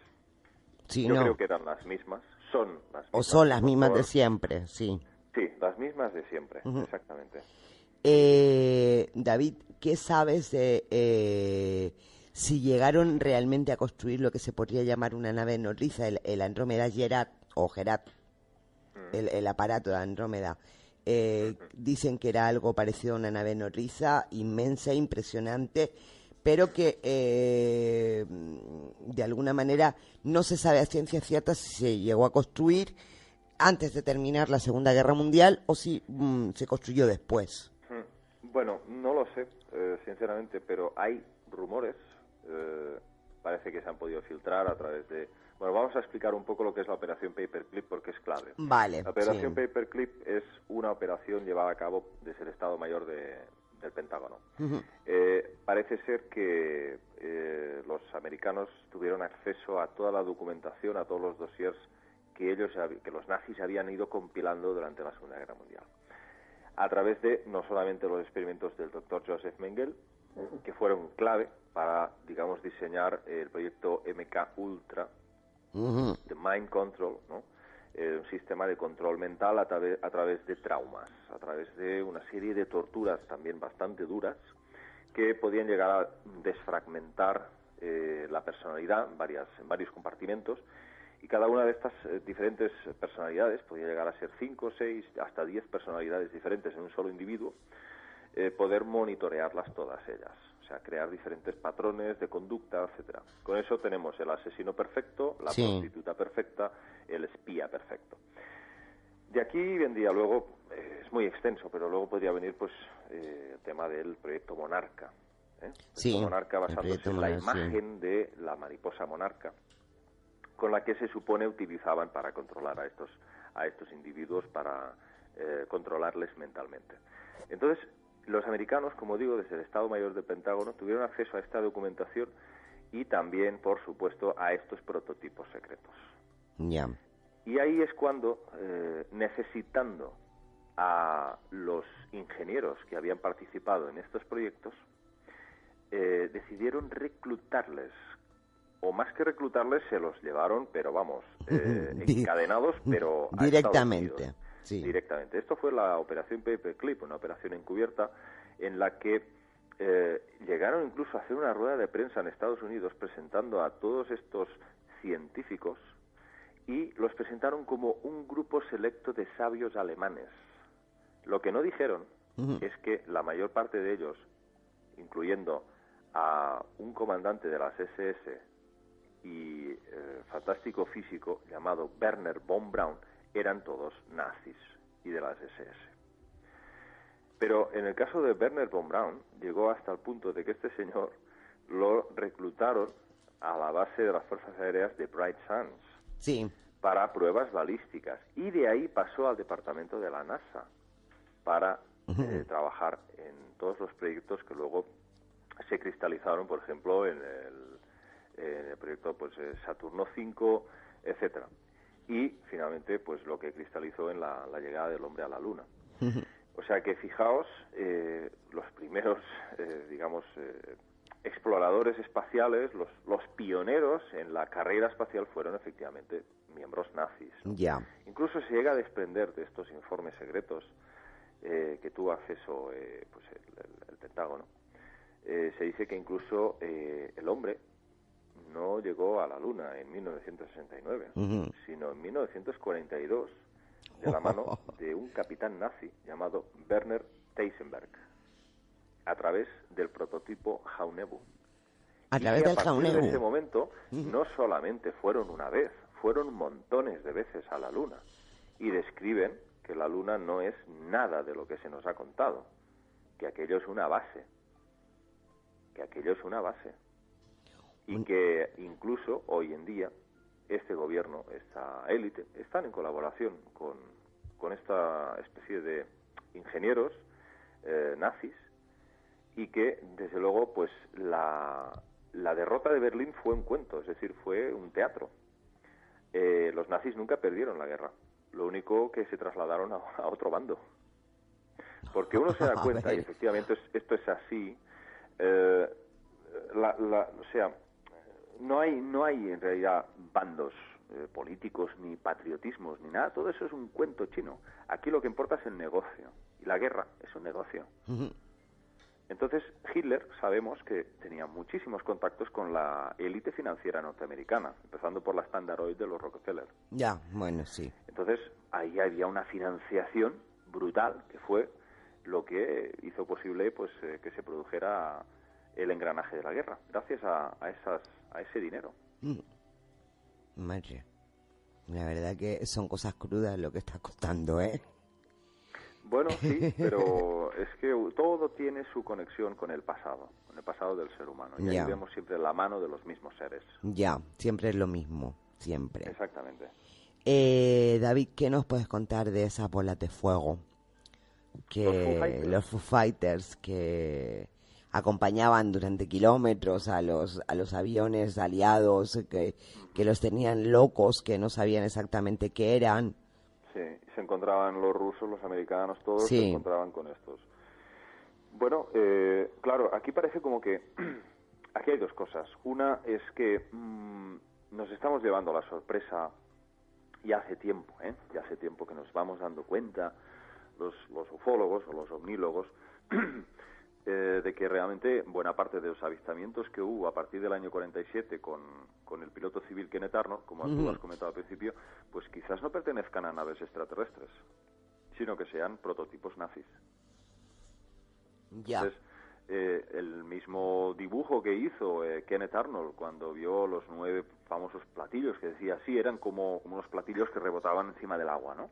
Sí, yo creo que eran las mismas, son las mismas. O son las mismas de siempre, sí. Sí, las mismas de siempre, exactamente. David, ¿qué sabes de si llegaron realmente a construir lo que se podría llamar una nave nodriza, el Andrómeda Gerat, el aparato de Andrómeda? Dicen que era algo parecido a una nave nodriza, inmensa, impresionante, pero que de alguna manera no se sabe a ciencia cierta si se llegó a construir antes de terminar la Segunda Guerra Mundial o si se construyó después. Bueno, no lo sé, sinceramente, pero hay rumores, parece que se han podido filtrar a través de... Bueno, vamos a explicar un poco lo que es la operación Paperclip porque es clave. Vale. La operación Paperclip es una operación llevada a cabo desde el Estado Mayor del Pentágono. Parece ser que los americanos tuvieron acceso a toda la documentación, a todos los dossiers que los nazis habían ido compilando durante la Segunda Guerra Mundial. A través de no solamente los experimentos del doctor Joseph Mengele, que fueron clave para, digamos, diseñar el proyecto MK Ultra, de Mind Control, ¿no? Un sistema de control mental a través de traumas, a través de una serie de torturas también bastante duras que podían llegar a desfragmentar la personalidad en varios compartimentos, y cada una de estas diferentes personalidades podía llegar a ser 5, 6, hasta 10 personalidades diferentes en un solo individuo, poder monitorearlas todas ellas, o sea, crear diferentes patrones de conducta, etcétera. Con eso tenemos el asesino perfecto, la prostituta perfecta, el espía perfecto. De aquí vendría luego, es muy extenso, pero luego podría venir pues el tema del proyecto Monarca. Monarca basándose en la imagen de la mariposa monarca, con la que se supone utilizaban para controlar a estos individuos, para controlarles mentalmente. Entonces, los americanos, como digo, desde el Estado Mayor del Pentágono, tuvieron acceso a esta documentación y también, por supuesto, a estos prototipos secretos. Ya. Y ahí es cuando, necesitando a los ingenieros que habían participado en estos proyectos, decidieron reclutarles. O más que reclutarles, se los llevaron, pero vamos, encadenados, pero a directamente. Sí. Directamente. Esto fue la operación Paperclip, una operación encubierta en la que llegaron incluso a hacer una rueda de prensa en Estados Unidos presentando a todos estos científicos, y los presentaron como un grupo selecto de sabios alemanes. Lo que no dijeron es que la mayor parte de ellos, incluyendo a un comandante de las SS y fantástico físico llamado Werner von Braun, eran todos nazis y de las SS. Pero en el caso de Werner von Braun llegó hasta el punto de que este señor lo reclutaron a la base de las Fuerzas Aéreas de Bright Sands para pruebas balísticas, y de ahí pasó al departamento de la NASA para trabajar en todos los proyectos que luego se cristalizaron, por ejemplo, en el proyecto Saturno V, etcétera. Y finalmente, pues lo que cristalizó en la llegada del hombre a la Luna. O sea que fijaos, los primeros, exploradores espaciales, los pioneros en la carrera espacial fueron efectivamente miembros nazis, ¿no? Incluso se llega a desprender de estos informes secretos que tuvo acceso el Pentágono. Se dice que incluso el hombre no llegó a la Luna en 1969, sino en 1942, de la mano de un capitán nazi llamado Werner Heisenberg, a través del prototipo Jaunebu. A través del Jaunebu. En ese momento, no solamente fueron una vez, fueron montones de veces a la Luna, y describen que la Luna no es nada de lo que se nos ha contado, que aquello es una base, y que incluso hoy en día este gobierno, esta élite, están en colaboración con esta especie de ingenieros nazis, y que desde luego pues la derrota de Berlín fue un cuento, es decir, fue un teatro. Los nazis nunca perdieron la guerra, lo único que se trasladaron a otro bando, porque uno se da cuenta, y efectivamente esto es así. O sea, no hay en realidad bandos políticos, ni patriotismos, ni nada. Todo eso es un cuento chino. Aquí lo que importa es el negocio, y la guerra es un negocio. Entonces, Hitler, sabemos que tenía muchísimos contactos con la élite financiera norteamericana, empezando por la Standard Oil de los Rockefeller. Entonces, ahí había una financiación brutal, que fue lo que hizo posible pues que se produjera el engranaje de la guerra, gracias a ese dinero. Madre, la verdad que son cosas crudas lo que está costando, ¿eh? Bueno, sí, pero es que todo tiene su conexión con el pasado del ser humano. Y ahí vemos siempre la mano de los mismos seres. Ya, siempre es lo mismo, siempre. Exactamente. David, ¿qué nos puedes contar de esas bolas de fuego? Que los Foo Fighters que acompañaban durante kilómetros a los aviones aliados, que los tenían locos, que no sabían exactamente qué eran. Sí, se encontraban los rusos, los americanos, todos se encontraban con estos. Bueno, claro, aquí parece como que aquí hay dos cosas. Una es que nos estamos llevando la sorpresa ya hace tiempo que nos vamos dando cuenta los ufólogos o los omnílogos de que realmente buena parte de los avistamientos que hubo a partir del año 47 con el piloto civil Kenneth Arnold, como tú has comentado al principio, pues quizás no pertenezcan a naves extraterrestres, sino que sean prototipos nazis. Ya. Entonces, el mismo dibujo que hizo Kenneth Arnold cuando vio los 9 famosos platillos, que decía así, eran como unos platillos que rebotaban encima del agua, ¿no?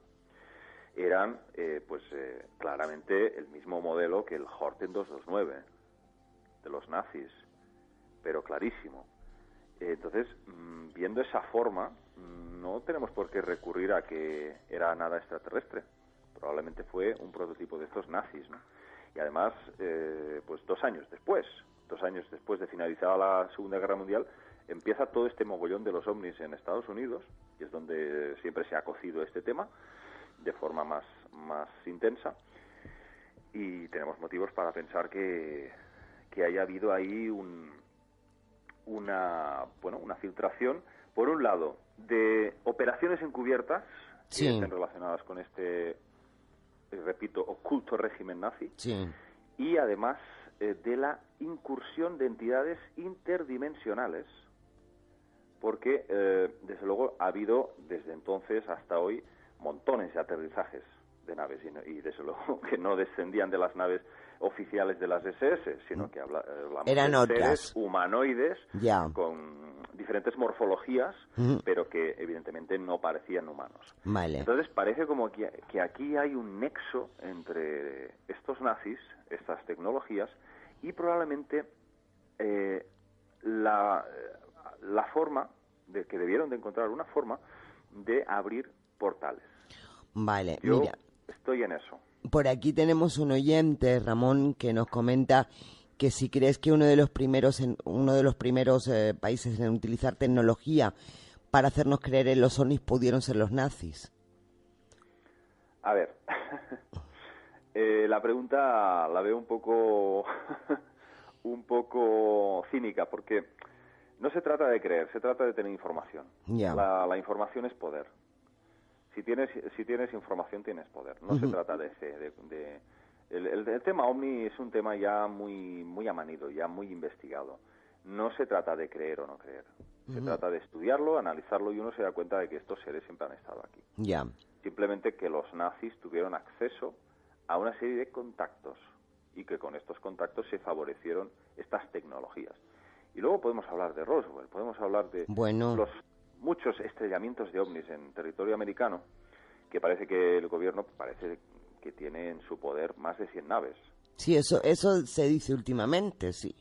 Eran, claramente el mismo modelo que el Horten 229 de los nazis, pero clarísimo. Entonces, viendo esa forma, no tenemos por qué recurrir a que era nada extraterrestre. Probablemente fue un prototipo de estos nazis, ¿no? Y además, pues 2 años después de finalizada la Segunda Guerra Mundial, empieza todo este mogollón de los ovnis en Estados Unidos, y es donde siempre se ha cocido este tema de forma más intensa, y tenemos motivos para pensar que haya habido ahí una filtración, por un lado, de operaciones encubiertas que estén relacionadas con este, repito, oculto régimen nazi, y además de la incursión de entidades interdimensionales, porque desde luego ha habido desde entonces hasta hoy montones de aterrizajes de naves y desde luego que no descendían de las naves oficiales de las SS, sino que hablamos eran de otras seres humanoides con diferentes morfologías, pero que evidentemente no parecían humanos. Vale. Entonces parece como que aquí hay un nexo entre estos nazis, estas tecnologías, y probablemente la forma de que debieron de encontrar una forma de abrir portales. Vale, Yo mira, estoy en eso. Por aquí tenemos un oyente, Ramón, que nos comenta que si crees que uno de los primeros países en utilizar tecnología para hacernos creer en los ovnis pudieron ser los nazis. A ver, la pregunta la veo un poco cínica, porque no se trata de creer, se trata de tener información. La información es poder. Si tienes información, tienes poder. No se trata de fe. El tema OVNI es un tema ya muy amanido, ya muy investigado. No se trata de creer o no creer. Se trata de estudiarlo, analizarlo, y uno se da cuenta de que estos seres siempre han estado aquí. Simplemente que los nazis tuvieron acceso a una serie de contactos y que con estos contactos se favorecieron estas tecnologías. Y luego podemos hablar de Roswell, podemos hablar de los muchos estrellamientos de ovnis en territorio americano, que parece que el gobierno que tiene en su poder más de 100 naves. Sí, eso se dice últimamente, sí.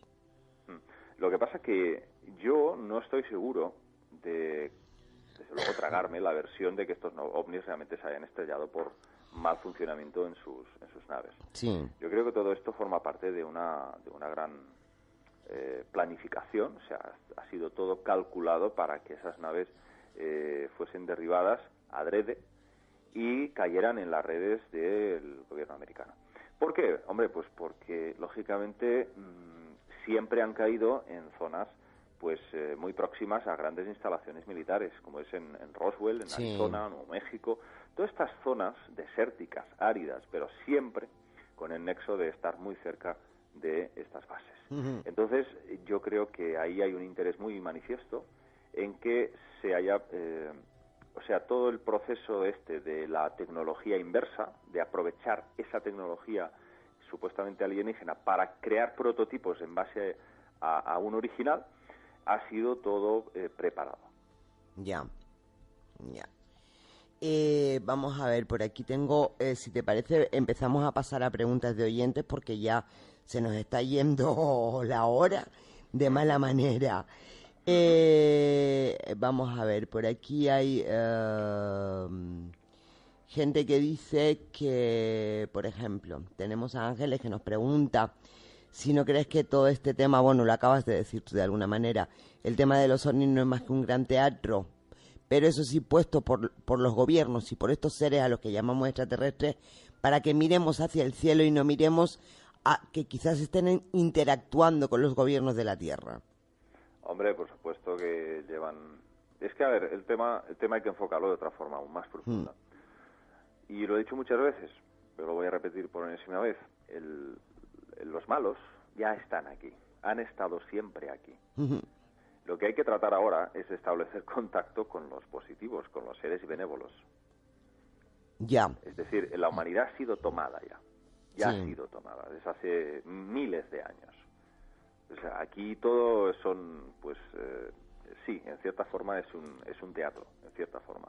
Lo que pasa que yo no estoy seguro de, desde luego, tragarme la versión de que estos ovnis realmente se hayan estrellado por mal funcionamiento en sus naves. Sí. Yo creo que todo esto forma parte de una gran planificación, o sea, ha sido todo calculado para que esas naves fuesen derribadas adrede y cayeran en las redes del gobierno americano. ¿Por qué? Hombre, pues porque lógicamente siempre han caído en zonas pues muy próximas a grandes instalaciones militares, como es en Roswell, en Arizona, Nuevo México, todas estas zonas desérticas, áridas, pero siempre con el nexo de estar muy cerca de estas bases. Entonces, yo creo que ahí hay un interés muy manifiesto en que se haya, todo el proceso de la tecnología inversa, de aprovechar esa tecnología supuestamente alienígena para crear prototipos en base a un original, ha sido todo preparado. Ya. Vamos a ver, por aquí tengo, si te parece, empezamos a pasar a preguntas de oyentes porque ya se nos está yendo la hora de mala manera. Vamos a ver, por aquí hay gente que dice que, por ejemplo, tenemos a Ángeles que nos pregunta si no crees que todo este tema, bueno, lo acabas de decir tú de alguna manera, el tema de los ovnis no es más que un gran teatro, pero eso sí puesto por los gobiernos y por estos seres a los que llamamos extraterrestres, para que miremos hacia el cielo y no miremos a que quizás estén interactuando con los gobiernos de la Tierra. Hombre, por supuesto que llevan... Es que, a ver, el tema hay que enfocarlo de otra forma, aún más profunda. Y lo he dicho muchas veces, pero lo voy a repetir por enésima vez. Los malos ya están aquí, han estado siempre aquí. Lo que hay que tratar ahora es establecer contacto con los positivos, con los seres benévolos. Ya. Es decir, la humanidad ha sido tomada ya Sí. ha sido tomada, desde hace miles de años. O sea, aquí todo son, pues, sí, en cierta forma es un teatro, en cierta forma.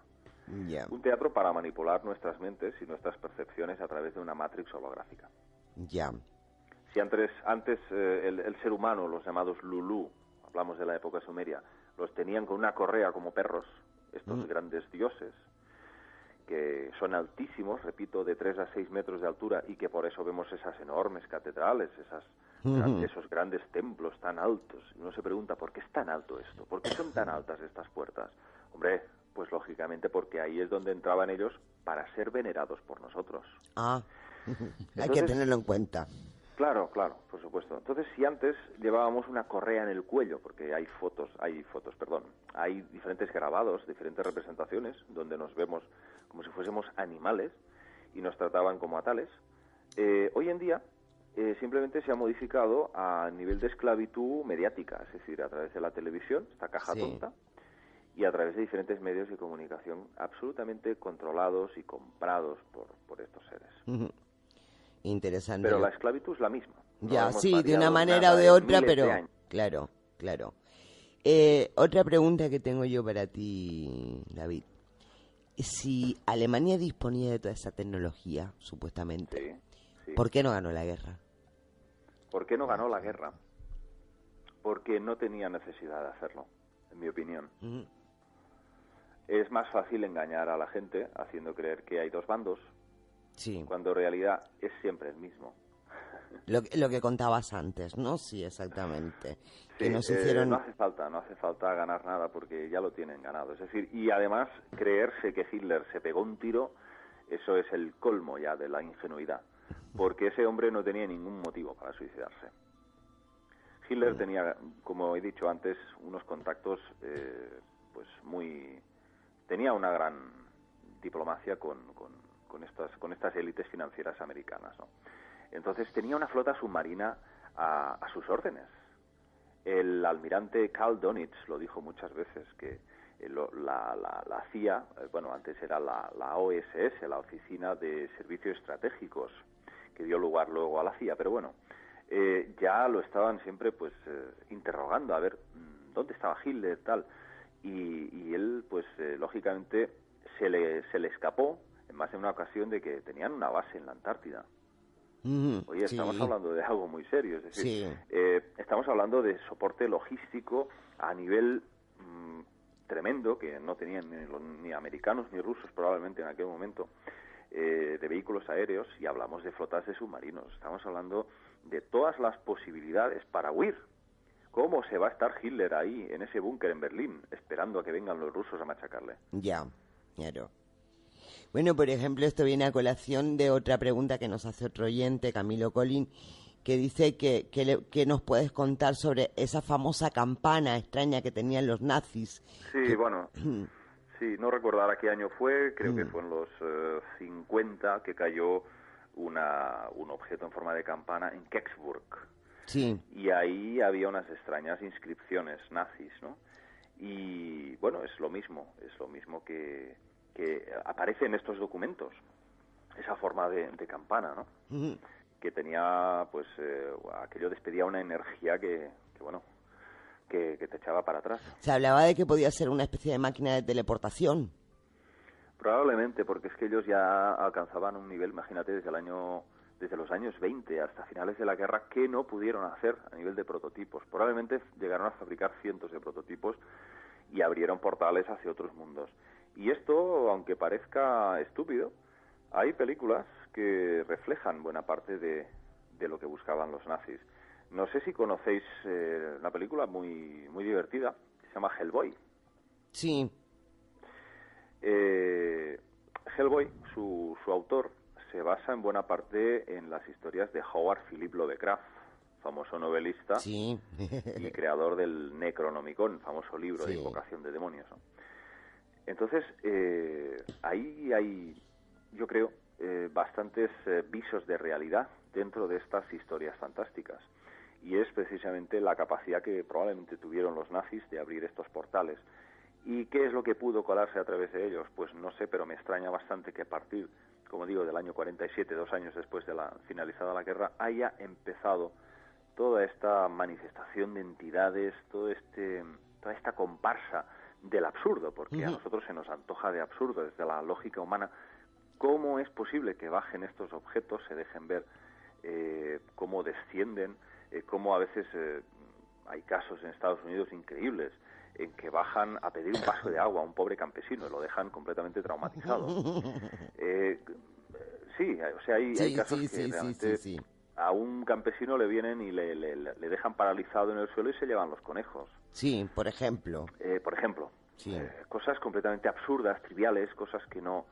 Ya. Un teatro para manipular nuestras mentes y nuestras percepciones a través de una matrix holográfica. Ya. Si antes el ser humano, los llamados Lulú, hablamos de la época sumeria, los tenían con una correa como perros, estos grandes dioses, que son altísimos, repito, de 3 a 6 metros de altura, y que por eso vemos esas enormes catedrales, esos grandes templos tan altos. Y uno se pregunta, ¿por qué es tan alto esto? ¿Por qué son tan altas estas puertas? Hombre, pues lógicamente porque ahí es donde entraban ellos para ser venerados por nosotros. Ah, hay Entonces, que tenerlo en cuenta. Claro, por supuesto. Entonces, si antes llevábamos una correa en el cuello, porque hay diferentes grabados, diferentes representaciones, donde nos vemos como si fuésemos animales y nos trataban como a tales, hoy en día simplemente se ha modificado a nivel de esclavitud mediática, es decir, a través de la televisión, esta caja tonta, y a través de diferentes medios de comunicación absolutamente controlados y comprados por estos seres. Interesante. Pero la esclavitud es la misma. Ya, sí, de una manera o de otra, pero... Claro. Otra pregunta que tengo yo para ti, David. Si Alemania disponía de toda esa tecnología, supuestamente, sí. ¿Por qué no ganó la guerra? ¿Por qué no ganó la guerra? Porque no tenía necesidad de hacerlo, en mi opinión. Es más fácil engañar a la gente haciendo creer que hay dos bandos, cuando en realidad es siempre el mismo. Lo que contabas antes, ¿no? Sí, exactamente. Sí, que nos hicieron... no hace falta ganar nada porque ya lo tienen ganado. Es decir, y además creerse que Hitler se pegó un tiro, eso es el colmo ya de la ingenuidad, porque ese hombre no tenía ningún motivo para suicidarse. Hitler tenía, como he dicho antes, unos contactos, tenía una gran diplomacia con estas élites financieras americanas, ¿no? Entonces tenía una flota submarina a sus órdenes. El almirante Karl Donitz lo dijo muchas veces, que la CIA, antes era la OSS, la Oficina de Servicios Estratégicos, que dio lugar luego a la CIA, pero ya lo estaban siempre interrogando, a ver dónde estaba Hitler, tal, y él, lógicamente, se le escapó en más de una ocasión de que tenían una base en la Antártida. Oye, estamos hablando de algo muy serio, es decir, estamos hablando de soporte logístico a nivel tremendo, que no tenían ni americanos ni rusos probablemente en aquel momento, de vehículos aéreos, y hablamos de flotas de submarinos. Estamos hablando de todas las posibilidades para huir. ¿Cómo se va a estar Hitler ahí, en ese búnker en Berlín, esperando a que vengan los rusos a machacarle? Ya, claro. Bueno, por ejemplo, esto viene a colación de otra pregunta que nos hace otro oyente, Camilo Colín, que dice que nos puedes contar sobre esa famosa campana extraña que tenían los nazis. Sí, sí, no recuerdo ahora qué año fue, creo que fue en los 50 que cayó un objeto en forma de campana en Kecksburg. Sí. Y ahí había unas extrañas inscripciones nazis, ¿no? Y es lo mismo que aparece en estos documentos, esa forma de campana, ¿no? Que tenía, aquello despedía una energía que bueno, que te echaba para atrás. Se hablaba de que podía ser una especie de máquina de teleportación. Probablemente, porque es que ellos ya alcanzaban un nivel, imagínate, desde los años 20 hasta finales de la guerra, que no pudieron hacer a nivel de prototipos. Probablemente llegaron a fabricar cientos de prototipos y abrieron portales hacia otros mundos. Y esto, aunque parezca estúpido, hay películas que reflejan buena parte de lo que buscaban los nazis. No sé si conocéis una película muy, muy divertida, que se llama Hellboy. Sí. Hellboy, su autor, se basa en buena parte en las historias de Howard Philip Lovecraft, famoso novelista Sí. y creador del Necronomicon, famoso libro de invocación de demonios, ¿no? Entonces, ahí hay, yo creo, bastantes visos de realidad dentro de estas historias fantásticas. Y es precisamente la capacidad que probablemente tuvieron los nazis de abrir estos portales. ¿Y qué es lo que pudo colarse a través de ellos? Pues no sé, pero me extraña bastante que a partir, como digo, del año 47, 2 años después de la finalizada la guerra, haya empezado toda esta manifestación de entidades, toda esta comparsa del absurdo, porque a nosotros se nos antoja de absurdo desde la lógica humana. ¿Cómo es posible que bajen estos objetos, se dejen ver, cómo descienden, cómo a veces hay casos en Estados Unidos increíbles en que bajan a pedir un vaso de agua a un pobre campesino y lo dejan completamente traumatizado? Sí, o sea, hay casos que realmente a un campesino le vienen y le dejan paralizado en el suelo y se llevan los conejos. Sí, por ejemplo. Sí. Cosas completamente absurdas, triviales, cosas que no...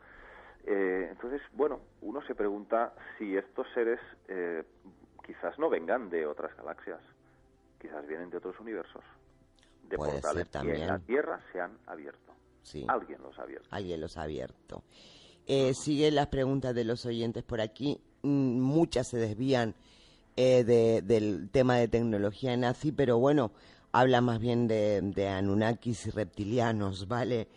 entonces, bueno, uno se pregunta si estos seres quizás no vengan de otras galaxias, quizás vienen de otros universos, de Puede portales ser que en la Tierra se han abierto. Sí. Alguien los ha abierto. Alguien los ha abierto. Siguen las preguntas de los oyentes por aquí. Muchas se desvían del tema de tecnología nazi, pero bueno, habla más bien de Anunnakis y reptilianos, ¿vale?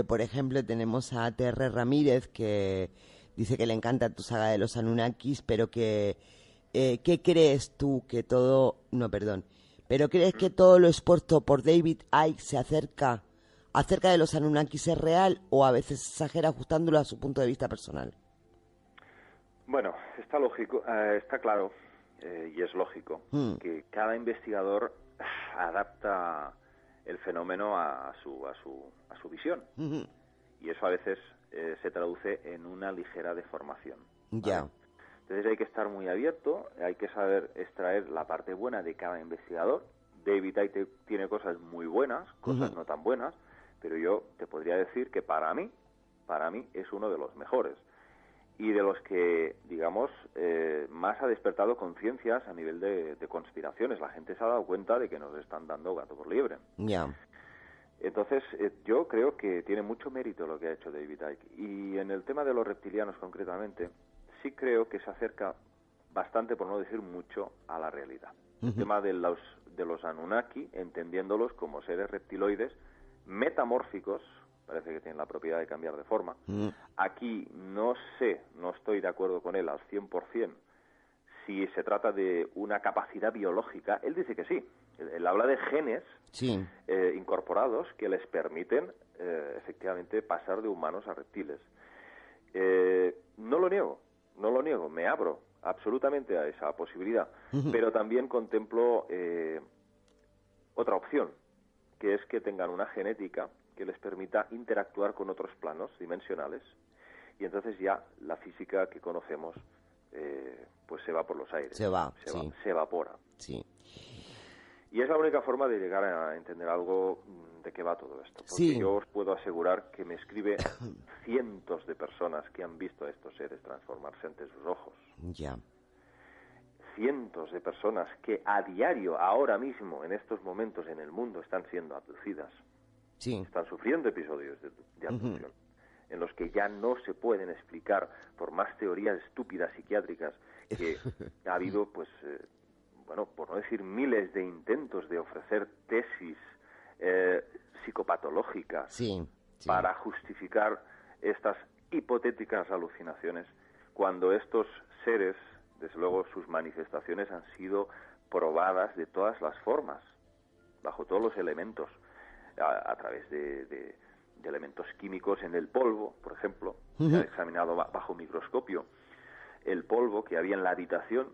Por ejemplo, tenemos a TR Ramírez, que dice que le encanta tu saga de los Anunnakis, pero que ¿qué crees tú que todo... No, perdón. ¿Pero crees que todo lo expuesto por David Icke acerca de los Anunnakis es real o a veces exagera ajustándolo a su punto de vista personal? Bueno, está lógico, está claro, y es lógico, que cada investigador adapta el fenómeno a su visión. Y eso a veces se traduce en una ligera deformación, ¿vale? Ya. Entonces hay que estar muy abierto, hay que saber extraer la parte buena de cada investigador. David Icke tiene cosas muy buenas, cosas no tan buenas, pero yo te podría decir que para mí es uno de los mejores y de los que, digamos, más ha despertado conciencias a nivel de conspiraciones. La gente se ha dado cuenta de que nos están dando gato por liebre. Ya. Entonces, yo creo que tiene mucho mérito lo que ha hecho David Icke. Y en el tema de los reptilianos concretamente, sí creo que se acerca bastante, por no decir mucho, a la realidad. El tema de los Anunnaki, entendiéndolos como seres reptiloides metamórficos, parece que tienen la propiedad de cambiar de forma. Aquí no estoy de acuerdo con él al 100% si se trata de una capacidad biológica. Él dice que sí. Él habla de genes incorporados que les permiten efectivamente pasar de humanos a reptiles. No lo niego, me abro absolutamente a esa posibilidad, pero también contemplo otra opción, que es que tengan una genética que les permita interactuar con otros planos dimensionales, y entonces ya la física que conocemos pues se va por los aires, se evapora. Sí. Y es la única forma de llegar a entender algo de qué va todo esto. Porque yo os puedo asegurar que me escribe cientos de personas que han visto a estos seres transformarse ante sus ojos. Ya. Cientos de personas que a diario, ahora mismo, en estos momentos en el mundo, están siendo abducidas. Sí. Están sufriendo episodios de abducción, en los que ya no se pueden explicar por más teorías estúpidas psiquiátricas que ha habido, pues... bueno, por no decir miles de intentos de ofrecer tesis psicopatológicas para justificar estas hipotéticas alucinaciones, cuando estos seres, desde luego, sus manifestaciones han sido probadas de todas las formas, bajo todos los elementos, a través de elementos químicos en el polvo, por ejemplo. Se ha examinado bajo microscopio el polvo que había en la habitación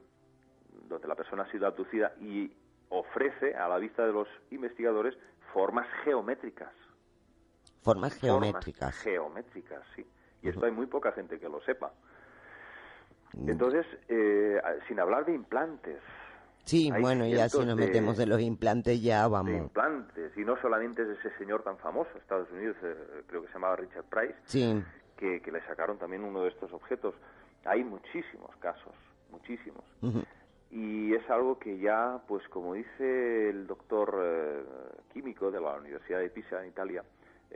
donde la persona ha sido abducida y ofrece a la vista de los investigadores formas geométricas. Formas geométricas. Formas geométricas, sí. Y esto hay muy poca gente que lo sepa. Entonces, sin hablar de implantes. Sí, bueno, ya si nos metemos en los implantes ya vamos. De implantes, y no solamente es ese señor tan famoso, Estados Unidos, creo que se llamaba Richard Price, sí, que le sacaron también uno de estos objetos. Hay muchísimos casos, muchísimos. Y es algo que ya, pues como dice el doctor químico de la Universidad de Pisa, en Italia,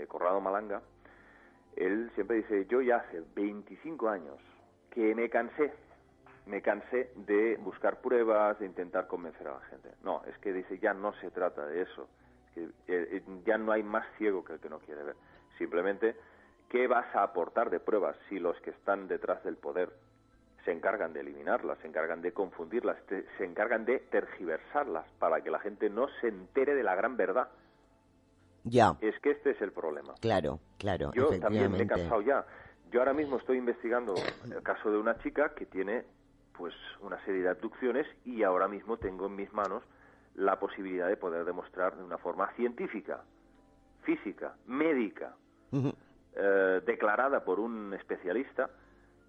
Corrado Malanga, él siempre dice, yo ya hace 25 años que me cansé de buscar pruebas, de intentar convencer a la gente. No, es que dice, ya no se trata de eso. Es que, ya no hay más ciego que el que no quiere ver. Simplemente, ¿qué vas a aportar de pruebas si los que están detrás del poder se encargan de eliminarlas, se encargan de confundirlas, se encargan de tergiversarlas para que la gente no se entere de la gran verdad? Ya. Es que este es el problema. Claro, claro. Yo también me he cansado ya. Yo ahora mismo estoy investigando el caso de una chica que tiene pues una serie de abducciones y ahora mismo tengo en mis manos la posibilidad de poder demostrar de una forma científica, física, médica, declarada por un especialista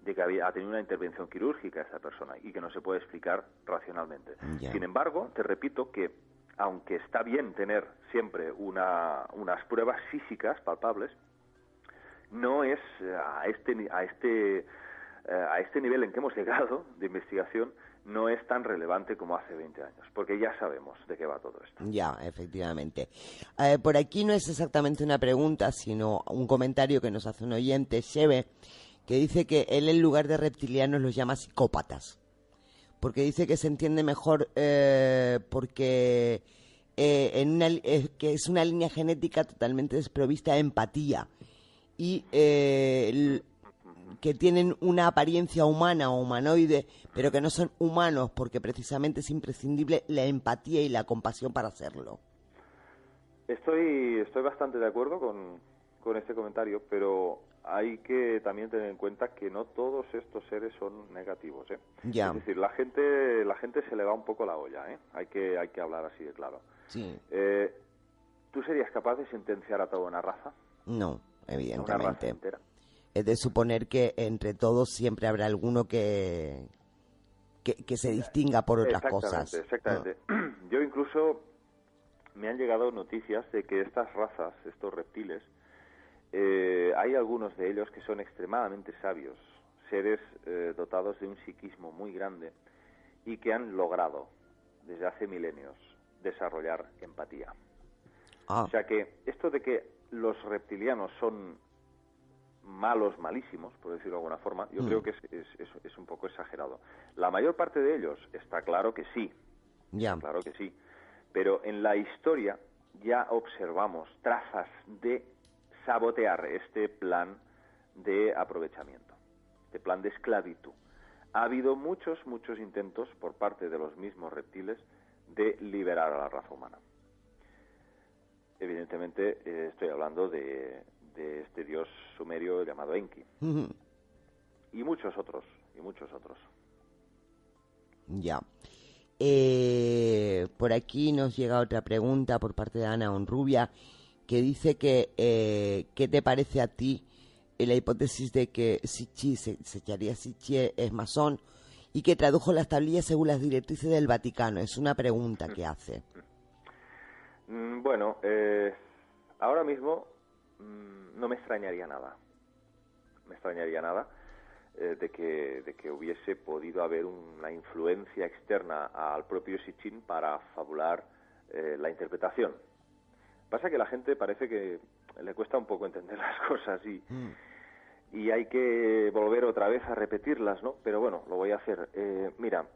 de que ha tenido una intervención quirúrgica esa persona y que no se puede explicar racionalmente. Yeah. Sin embargo, te repito que aunque está bien tener siempre unas pruebas físicas palpables, no es a este nivel en que hemos llegado de investigación, no es tan relevante como hace 20 años, porque ya sabemos de qué va todo esto. Ya, efectivamente. Por aquí no es exactamente una pregunta, sino un comentario que nos hace un oyente, Sheve, que dice que él en lugar de reptilianos los llama psicópatas, porque dice que se entiende mejor porque que es una línea genética totalmente desprovista de empatía y que tienen una apariencia humana o humanoide, pero que no son humanos porque precisamente es imprescindible la empatía y la compasión para hacerlo. Estoy bastante de acuerdo con este comentario, pero hay que también tener en cuenta que no todos estos seres son negativos, ¿eh? Ya. Es decir, la gente se le va un poco la olla, ¿eh? Hay que hablar así de claro. Sí. ¿Tú serías capaz de sentenciar a toda una raza? No, Una raza evidentemente. entera. Es de suponer que entre todos siempre habrá alguno que se distinga por otras cosas. Exactamente. Yo incluso me han llegado noticias de que estas razas, estos reptiles, hay algunos de ellos que son extremadamente sabios, seres dotados de un psiquismo muy grande y que han logrado desde hace milenios desarrollar empatía. O sea que esto de que los reptilianos son malos, malísimos, por decirlo de alguna forma, yo creo que es un poco exagerado. La mayor parte de ellos está claro que sí, claro que sí, pero en la historia ya observamos trazas de sabotear este plan de aprovechamiento, este plan de esclavitud. Ha habido muchos intentos por parte de los mismos reptiles de liberar a la raza humana. Evidentemente estoy hablando de este dios sumerio llamado Enki. Y muchos otros. Ya. Por aquí nos llega otra pregunta por parte de Ana Honrubia, que dice que ¿qué te parece a ti la hipótesis de que Secharia Sichie es masón y que tradujo las tablillas según las directrices del Vaticano? Es una pregunta que hace. Bueno, ahora mismo no me extrañaría nada. De que hubiese podido haber una influencia externa al propio Sitchin para fabular la interpretación. Pasa que la gente parece que le cuesta un poco entender las cosas y hay que volver otra vez a repetirlas, ¿no? Pero bueno, lo voy a hacer. Mira,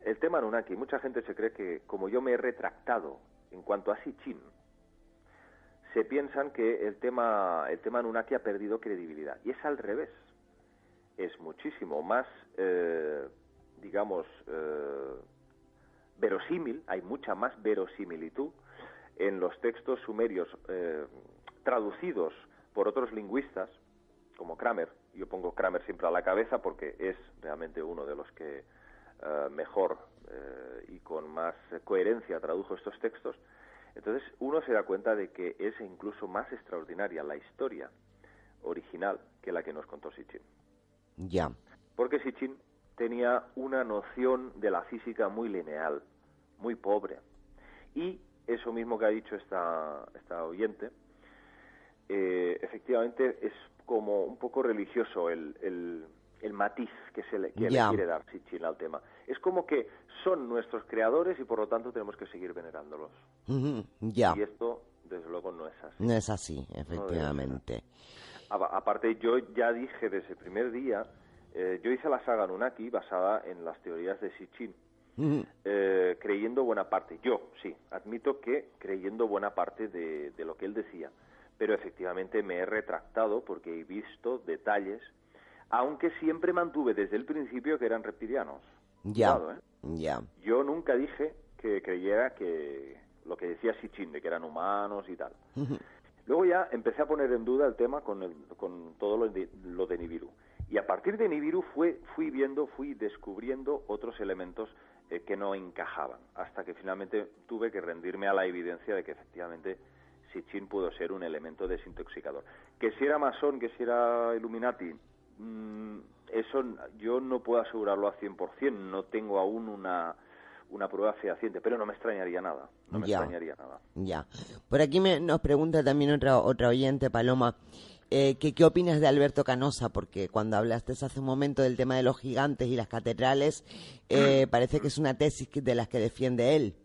el tema Anunnaki, mucha gente se cree que como yo me he retractado en cuanto a Sitchin, se piensan que el tema Anunnaki ha perdido credibilidad. Y es al revés. Es muchísimo más, verosímil, hay mucha más verosimilitud en los textos sumerios traducidos por otros lingüistas, como Kramer. Yo pongo Kramer siempre a la cabeza porque es realmente uno de los que mejor y con más coherencia tradujo estos textos. Entonces uno se da cuenta de que es incluso más extraordinaria la historia original que la que nos contó Sitchin. Ya. Porque Sitchin tenía una noción de la física muy lineal, muy pobre. Y eso mismo que ha dicho esta oyente, efectivamente es como un poco religioso el matiz que le quiere dar Sitchin al tema. Es como que son nuestros creadores y por lo tanto tenemos que seguir venerándolos. Ya. Y esto, desde luego, no es así. No es así, efectivamente. Aparte, yo ya dije desde el primer día, yo hice la saga Anunnaki basada en las teorías de Sitchin, creyendo buena parte. Yo, sí, admito que creyendo buena parte de lo que él decía, pero efectivamente me he retractado porque he visto detalles, aunque siempre mantuve desde el principio que eran reptilianos. Ya, Cuidado, ya. Yo nunca dije que creyera que lo que decía Sitchin, de que eran humanos y tal. Luego ya empecé a poner en duda el tema con todo lo de Nibiru. Y a partir de Nibiru fui descubriendo otros elementos que no encajaban, hasta que finalmente tuve que rendirme a la evidencia de que efectivamente Sitchin pudo ser un elemento desintoxicador. Que si era masón, que si era Illuminati, eso yo no puedo asegurarlo al 100%, no tengo aún una prueba fehaciente, pero no me extrañaría nada, Ya. Por aquí nos pregunta también otra oyente, Paloma, ¿qué opinas de Alberto Canosa? Porque cuando hablaste hace un momento del tema de los gigantes y las catedrales, parece que es una tesis de las que defiende él.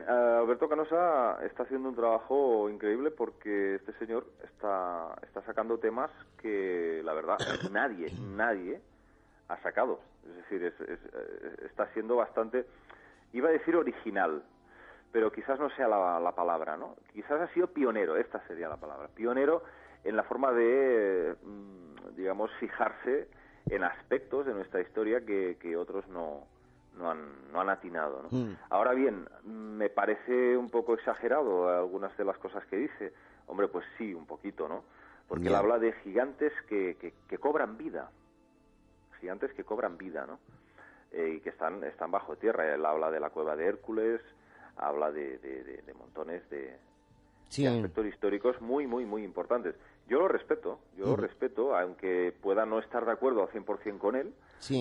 Alberto Canosa está haciendo un trabajo increíble porque este señor está sacando temas que, la verdad, nadie ha sacado. Es decir, está siendo bastante, iba a decir original, pero quizás no sea la palabra, ¿no? Quizás ha sido pionero, esta sería la palabra, pionero en la forma de, digamos, fijarse en aspectos de nuestra historia que otros no han atinado, ¿no? Ahora bien, me parece un poco exagerado algunas de las cosas que dice. Hombre, pues sí, un poquito, ¿no? Porque él habla de gigantes que cobran vida. Gigantes que cobran vida, ¿no? Y que están bajo tierra. Él habla de la cueva de Hércules, habla de montones de aspectos históricos muy, muy, muy importantes. Yo lo respeto, aunque pueda no estar de acuerdo al 100% con él,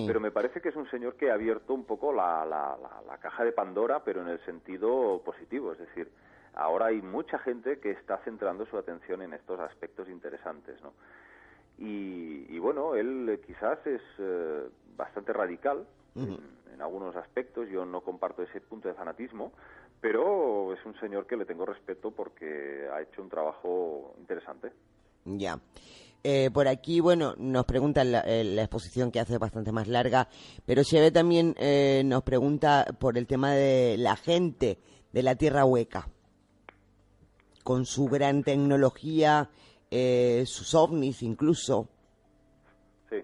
pero me parece que es un señor que ha abierto un poco la caja de Pandora, pero en el sentido positivo. Es decir, ahora hay mucha gente que está centrando su atención en estos aspectos interesantes, ¿no? Y bueno, él quizás es bastante radical en algunos aspectos. Yo no comparto ese punto de fanatismo, pero es un señor que le tengo respeto porque ha hecho un trabajo interesante. Ya. Por aquí, bueno, nos preguntan la exposición que hace bastante más larga, pero Cheve también nos pregunta por el tema de la gente de la Tierra Hueca, con su gran tecnología, sus ovnis incluso. Sí.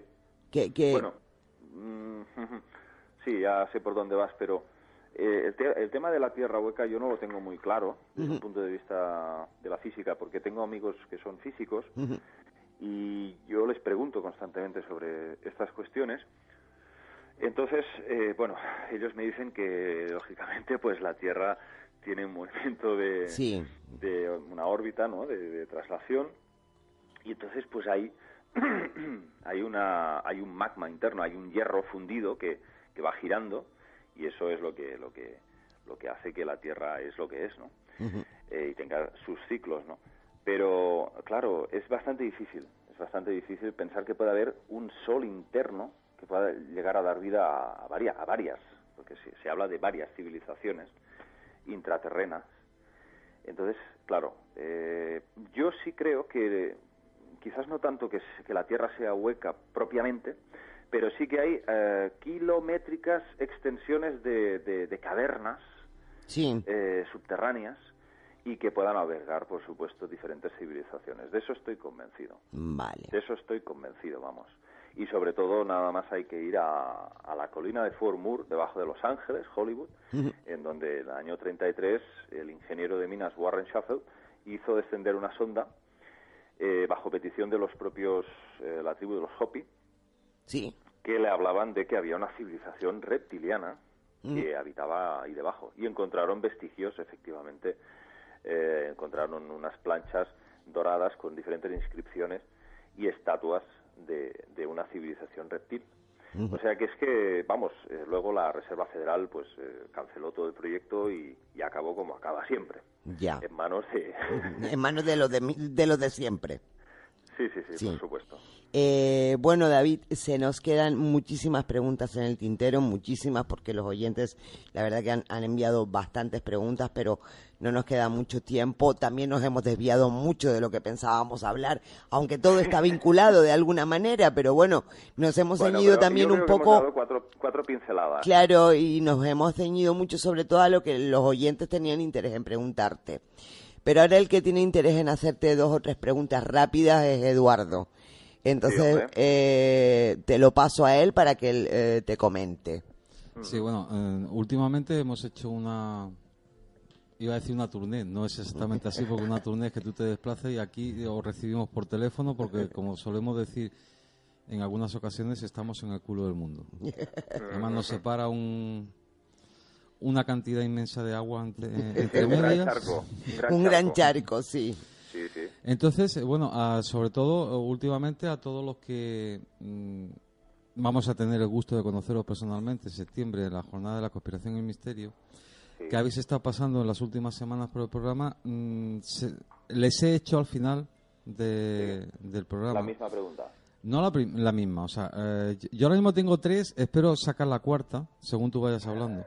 Que... Bueno, sí, ya sé por dónde vas, pero el tema de la Tierra Hueca yo no lo tengo muy claro desde un punto de vista de la física, porque tengo amigos que son físicos y yo les pregunto constantemente sobre estas cuestiones. Entonces, bueno, ellos me dicen que, lógicamente, pues la Tierra tiene un movimiento de una órbita, ¿no?, de traslación, y entonces, pues hay un magma interno, hay un hierro fundido que va girando, y eso es lo que hace que la Tierra es lo que es, ¿no? Y tenga sus ciclos, ¿no? Pero, claro, es bastante difícil pensar que puede haber un sol interno que pueda llegar a dar vida a varias, porque se habla de varias civilizaciones intraterrenas. Entonces, claro, yo sí creo que quizás no tanto que la Tierra sea hueca propiamente, pero sí que hay kilométricas extensiones de cavernas subterráneas y que puedan albergar, por supuesto, diferentes civilizaciones. De eso estoy convencido. Vale. De eso estoy convencido, vamos. y sobre todo nada más hay que ir a la colina de Fort Moore, debajo de Los Ángeles, Hollywood, en donde en el año 33 el ingeniero de minas Warren Schaffel hizo descender una sonda bajo petición de los propios, la tribu de los Hopi, Sí. que le hablaban de que había una civilización reptiliana que habitaba ahí debajo, y encontraron vestigios, efectivamente, encontraron unas planchas doradas con diferentes inscripciones y estatuas de una civilización reptil. O sea que es que, vamos, luego la Reserva Federal pues canceló todo el proyecto y acabó como acaba siempre, Ya. en manos de... En manos de los de siempre. Sí, por supuesto. Bueno, David, se nos quedan muchísimas preguntas en el tintero, muchísimas, porque los oyentes, la verdad que han enviado bastantes preguntas, pero no nos queda mucho tiempo. También nos hemos desviado mucho de lo que pensábamos hablar, aunque todo está vinculado de alguna manera, pero bueno, nos hemos ceñido también un poco... Hemos dado cuatro pinceladas. Claro, y nos hemos ceñido mucho sobre todo a lo que los oyentes tenían interés en preguntarte. Pero ahora el que tiene interés en hacerte 2 o 3 preguntas rápidas es Eduardo. Entonces, te lo paso a él para que él te comente. Sí, bueno, últimamente hemos hecho iba a decir una tournée, no es exactamente así, porque una tournée es que tú te desplaces y aquí os recibimos por teléfono, porque como solemos decir en algunas ocasiones, estamos en el culo del mundo. Además nos separa una cantidad inmensa de agua entre medias. Un gran charco, sí. Sí. Entonces, bueno, sobre todo, últimamente, a todos los que vamos a tener el gusto de conoceros personalmente en septiembre, en la Jornada de la Conspiración y el Misterio, que habéis estado pasando en las últimas semanas por el programa, les he hecho al final del programa. La misma pregunta. No la misma, o sea, yo ahora mismo tengo 3, espero sacar la cuarta, según tú vayas hablando.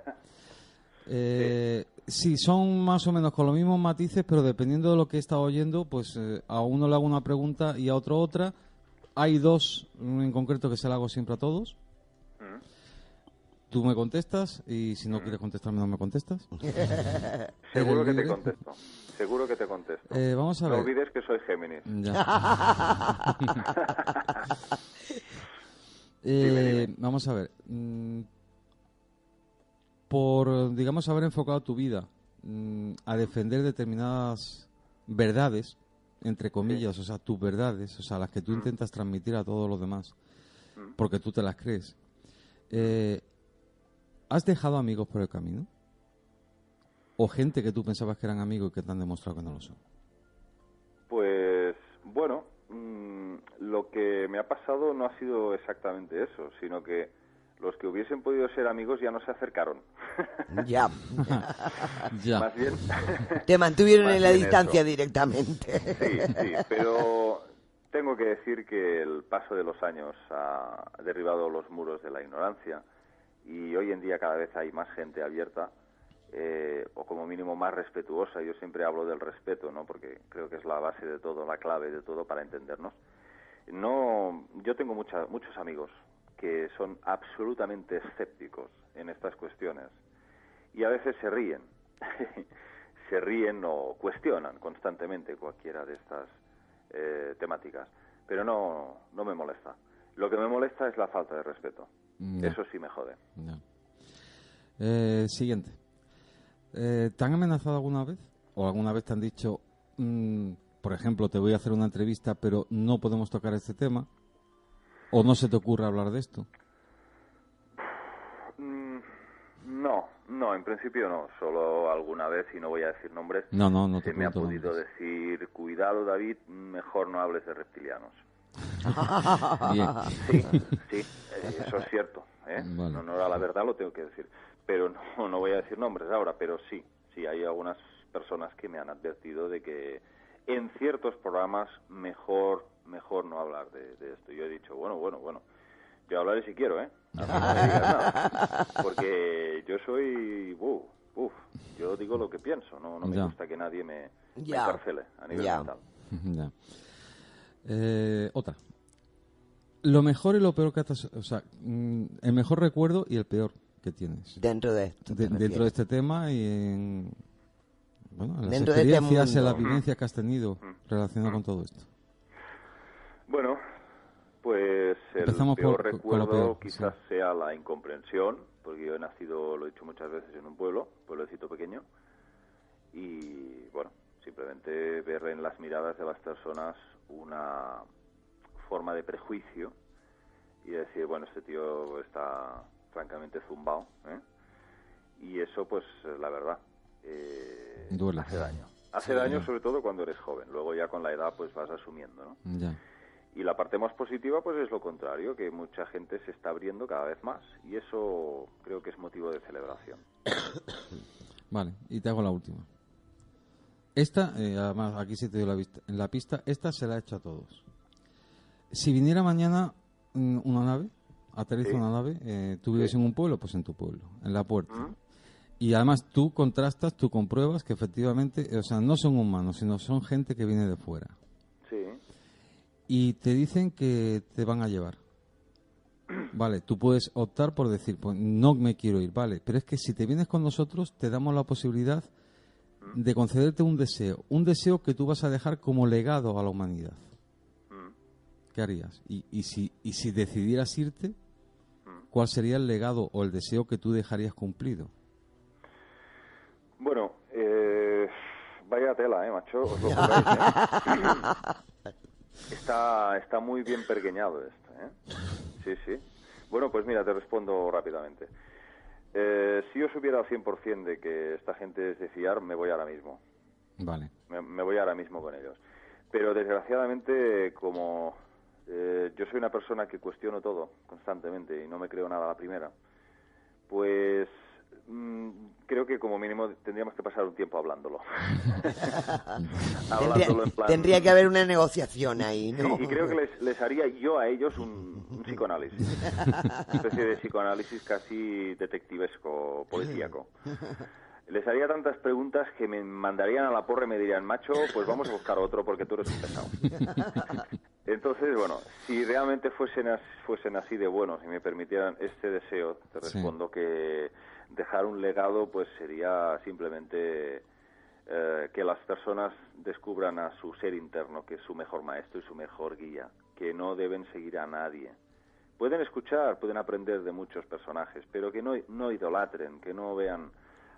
Sí, son más o menos con los mismos matices, pero dependiendo de lo que he estado oyendo, pues a uno le hago una pregunta y a otro otra. Hay 2 en concreto que se la hago siempre a todos. Tú me contestas y si no quieres contestarme no me contestas. Seguro que te contesto. Seguro que te contesto. Vamos a ver. No olvides que soy Géminis. Ya. Dime. Vamos a ver. Por, digamos, haber enfocado tu vida a defender determinadas verdades, entre comillas, o sea, tus verdades, o sea, las que tú intentas transmitir a todos los demás, porque tú te las crees. ¿Has dejado amigos por el camino? ¿O gente que tú pensabas que eran amigos y que te han demostrado que no lo son? Pues, bueno, lo que me ha pasado no ha sido exactamente eso, sino que los que hubiesen podido ser amigos ya no se acercaron. Ya. Ya. Más bien... Te mantuvieron Más en la bien distancia eso. directamente. Sí, pero tengo que decir que el paso de los años ha derribado los muros de la ignorancia y hoy en día cada vez hay más gente abierta, o como mínimo más respetuosa. Yo siempre hablo del respeto, ¿no? Porque creo que es la base de todo, la clave de todo para entendernos. Yo tengo muchos amigos que son absolutamente escépticos en estas cuestiones y a veces se ríen o cuestionan constantemente cualquiera de estas temáticas, pero no me molesta. Lo que me molesta es la falta de respeto. No. Eso sí me jode. No. Siguiente. ¿Te han amenazado alguna vez? ¿O alguna vez te han dicho, por ejemplo, te voy a hacer una entrevista pero no podemos tocar este tema? ¿O no se te ocurre hablar de esto? No, en principio no. Solo alguna vez, y no voy a decir nombres, No te se me ha pregunto podido nombres. decir, cuidado David, mejor no hables de reptilianos. Bien. Sí, eso es cierto. Vale. En honor a la verdad lo tengo que decir. Pero no voy a decir nombres ahora, pero sí hay algunas personas que me han advertido de que en ciertos programas mejor no hablar de esto. Yo he dicho, bueno, yo hablaré si quiero, No me digas nada. Porque yo soy, yo digo lo que pienso, no me Ya. gusta que nadie me Ya. encarcele a nivel Ya. mental. Ya. Otra. Lo mejor y lo peor que o sea, el mejor recuerdo y el peor que tienes. Dentro de esto. Dentro de este tema y en las Dentro de este experiencias, en mundo. las vivencias que has tenido relacionadas con todo esto. Bueno, Pues el Empezamos peor con lo recuerdo peor, quizás sea la incomprensión, porque yo he nacido, lo he dicho muchas veces, en un pueblecito pequeño, y bueno, simplemente ver en las miradas de las personas una forma de prejuicio y decir, bueno, este tío está francamente zumbado, ¿eh? Y eso, pues, la verdad, duele. hace daño. Hace daño sobre todo cuando eres joven, luego ya con la edad pues vas asumiendo, ¿no? Ya. Y la parte más positiva pues es lo contrario, que mucha gente se está abriendo cada vez más y eso creo que es motivo de celebración. Vale, y te hago la última. Esta, además, aquí sí te doy la pista, esta se la he hecho a todos. Si viniera mañana una nave, aterriza Sí. una nave, tú vives Sí. en un pueblo, pues en tu pueblo, en la puerta. ¿Mm? Y además tú contrastas, tú compruebas que efectivamente, o sea, no son humanos, sino son gente que viene de fuera. Sí. Y te dicen que te van a llevar. Vale, tú puedes optar por decir, pues no me quiero ir, vale, pero es que si te vienes con nosotros te damos la posibilidad de concederte un deseo que tú vas a dejar como legado a la humanidad. ¿Qué harías? Y si decidieras irte, ¿cuál sería el legado o el deseo que tú dejarías cumplido? Bueno, vaya tela, macho, os lo juráis, Está muy bien pergeñado esto, Sí, sí. Bueno, pues mira, te respondo rápidamente. Si yo supiera al 100% de que esta gente es de fiar, me voy ahora mismo. Vale. Me voy ahora mismo con ellos. Pero desgraciadamente, como yo soy una persona que cuestiono todo constantemente y no me creo nada a la primera, pues creo que como mínimo tendríamos que pasar un tiempo hablándolo. Hablándolo en plan... Tendría que haber una negociación ahí, ¿no? Sí, y creo que les haría yo a ellos un psicoanálisis. Una especie de psicoanálisis casi detectivesco, policíaco. Les haría tantas preguntas que me mandarían a la porra y me dirían, macho, pues vamos a buscar otro porque tú eres un pesado. Entonces, bueno, si realmente fuesen así de buenos y me permitieran este deseo, te respondo que dejar un legado pues sería simplemente que las personas descubran a su ser interno, que es su mejor maestro y su mejor guía, que no deben seguir a nadie. Pueden escuchar, pueden aprender de muchos personajes, pero que no idolatren, que no vean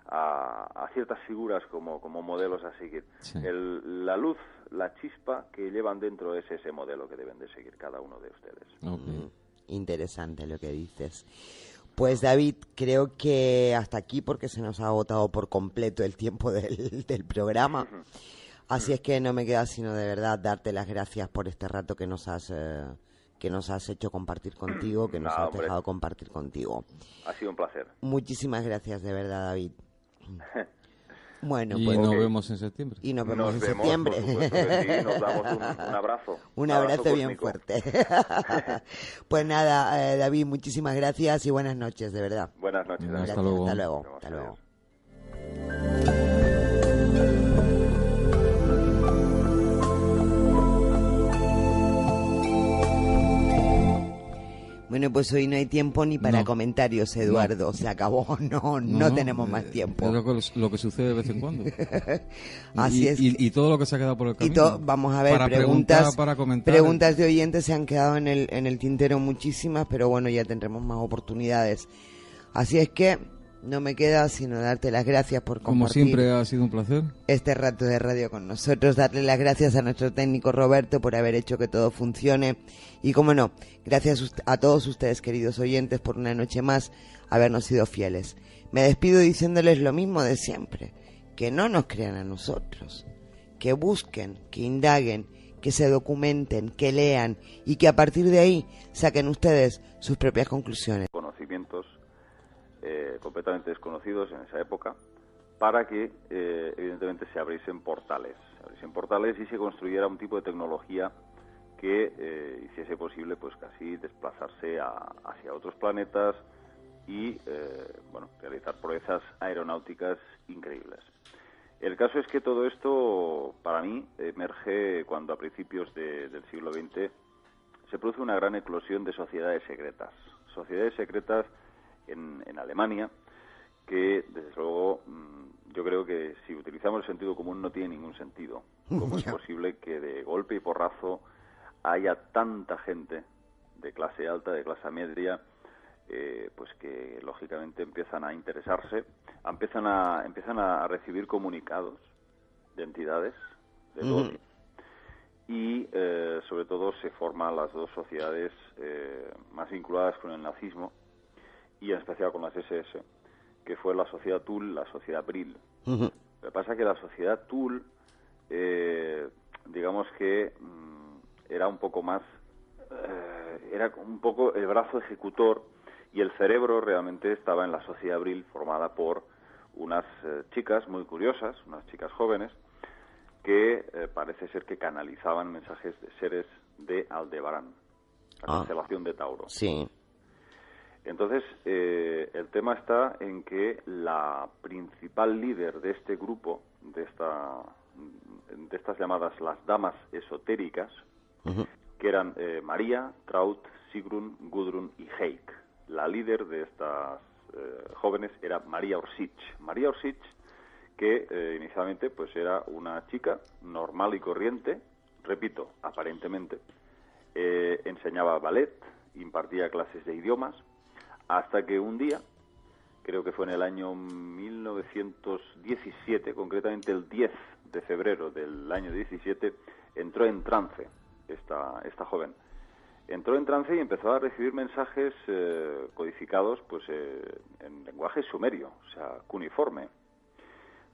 a ciertas figuras como modelos a seguir. Sí. La luz, la chispa que llevan dentro es ese modelo que deben de seguir cada uno de ustedes. Okay. Interesante lo que dices. Pues David, creo que hasta aquí porque se nos ha agotado por completo el tiempo del programa. Así es que no me queda sino de verdad darte las gracias por este rato que nos has hecho compartir contigo, que nos has dejado compartir contigo. Ha sido un placer. Muchísimas gracias de verdad, David. Bueno, y pues nos vemos en septiembre. Y nos vemos en septiembre. Por supuesto que sí, nos damos un abrazo. Un abrazo bien cósmico. fuerte. Pues nada, David, muchísimas gracias y buenas noches, de verdad. Buenas noches. Hasta Gracias, luego. Hasta luego. Nos Hasta vemos. luego. Bueno, pues hoy no hay tiempo ni para comentarios, Eduardo. Se acabó, no tenemos más tiempo. Es lo que sucede de vez en cuando. Así es. Y todo lo que se ha quedado por el camino. Vamos a ver, para preguntar, para comentar. Preguntas de oyentes se han quedado en el tintero muchísimas, pero bueno, ya tendremos más oportunidades. Así es que no me queda sino darte las gracias por compartir. Como siempre ha sido un placer. Este rato de radio con nosotros, darle las gracias a nuestro técnico Roberto por haber hecho que todo funcione y, como no, gracias a todos ustedes, queridos oyentes, por una noche más habernos sido fieles. Me despido diciéndoles lo mismo de siempre, que no nos crean a nosotros, que busquen, que indaguen, que se documenten, que lean y que a partir de ahí saquen ustedes sus propias conclusiones. Conocimientos completamente desconocidos en esa época, para que evidentemente se abriesen portales y se construyera un tipo de tecnología que hiciese posible pues casi desplazarse hacia otros planetas y realizar proezas aeronáuticas increíbles. El caso es que todo esto para mí emerge cuando a principios del siglo XX se produce una gran eclosión de sociedades secretas en Alemania, que desde luego yo creo que si utilizamos el sentido común no tiene ningún sentido. ¿Cómo es posible que de golpe y porrazo haya tanta gente de clase alta, de clase media, pues que lógicamente empiezan a interesarse, empiezan a recibir comunicados de entidades de todo tipo. Y sobre todo se forman las dos sociedades más vinculadas con el nazismo y en especial con las SS, que fue la sociedad Thule, la sociedad Brill. Lo que pasa es que la sociedad Thule, digamos que era un poco más, era un poco el brazo ejecutor, y el cerebro realmente estaba en la sociedad Brill, formada por unas chicas muy curiosas, unas chicas jóvenes, que parece ser que canalizaban mensajes de seres de Aldebarán, la constelación de Tauro. Sí. Entonces, el tema está en que la principal líder de este grupo, de estas llamadas las damas esotéricas, que eran María, Traut, Sigrun, Gudrun y Heik. La líder de estas jóvenes era María Orsic. María Orsic, que inicialmente pues era una chica normal y corriente, repito, aparentemente, enseñaba ballet, impartía clases de idiomas, hasta que un día, creo que fue en el año 1917, concretamente el 10 de febrero del año 17, entró en trance esta joven. Entró en trance y empezó a recibir mensajes codificados pues en lenguaje sumerio, o sea, cuneiforme.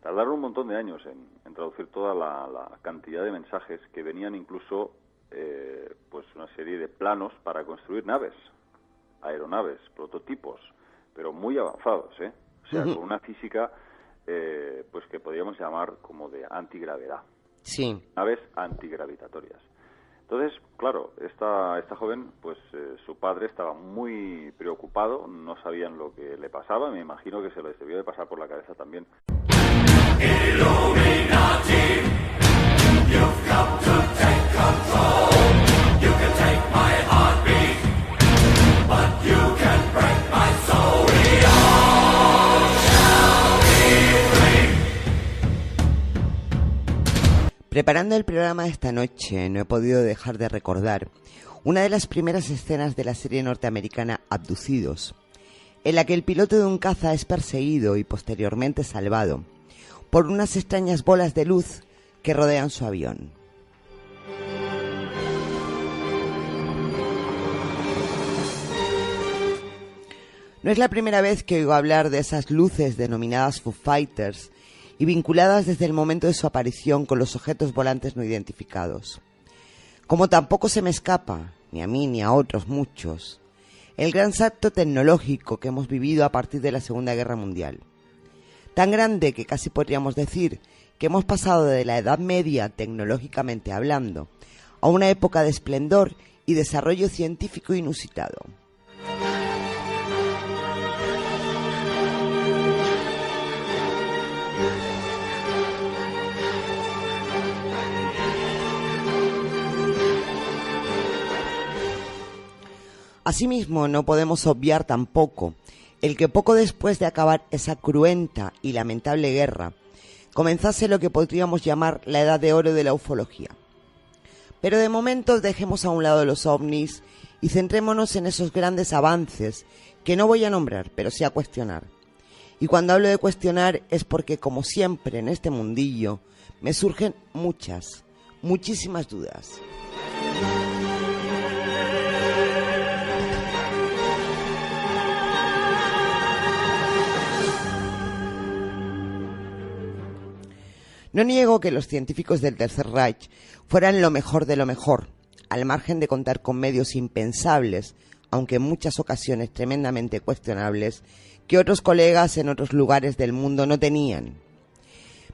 Tardaron un montón de años en traducir toda la cantidad de mensajes, que venían incluso pues una serie de planos para construir naves, aeronaves, prototipos, pero muy avanzados, o sea, con una física pues que podríamos llamar como de antigravedad. Sí. Naves antigravitatorias. Entonces, claro, esta joven, pues su padre estaba muy preocupado, no sabían lo que le pasaba, me imagino que se les debió de pasar por la cabeza también. Illuminati, you've got to take control. You can take my heartbeat, but you can break my soul. We all shall be free. Preparando el programa de esta noche, no he podido dejar de recordar una de las primeras escenas de la serie norteamericana Abducidos, en la que el piloto de un caza es perseguido y posteriormente salvado por unas extrañas bolas de luz que rodean su avión. No es la primera vez que oigo hablar de esas luces denominadas Foo Fighters y vinculadas desde el momento de su aparición con los objetos volantes no identificados. Como tampoco se me escapa, ni a mí ni a otros muchos, el gran salto tecnológico que hemos vivido a partir de la Segunda Guerra Mundial. Tan grande que casi podríamos decir que hemos pasado de la Edad Media, tecnológicamente hablando, a una época de esplendor y desarrollo científico inusitado. Asimismo, no podemos obviar tampoco el que poco después de acabar esa cruenta y lamentable guerra, comenzase lo que podríamos llamar la edad de oro de la ufología. Pero de momento dejemos a un lado los ovnis y centrémonos en esos grandes avances que no voy a nombrar, pero sí a cuestionar. Y cuando hablo de cuestionar es porque, como siempre en este mundillo, me surgen muchísimas dudas. No niego que los científicos del Tercer Reich fueran lo mejor de lo mejor, al margen de contar con medios impensables, aunque en muchas ocasiones tremendamente cuestionables, que otros colegas en otros lugares del mundo no tenían.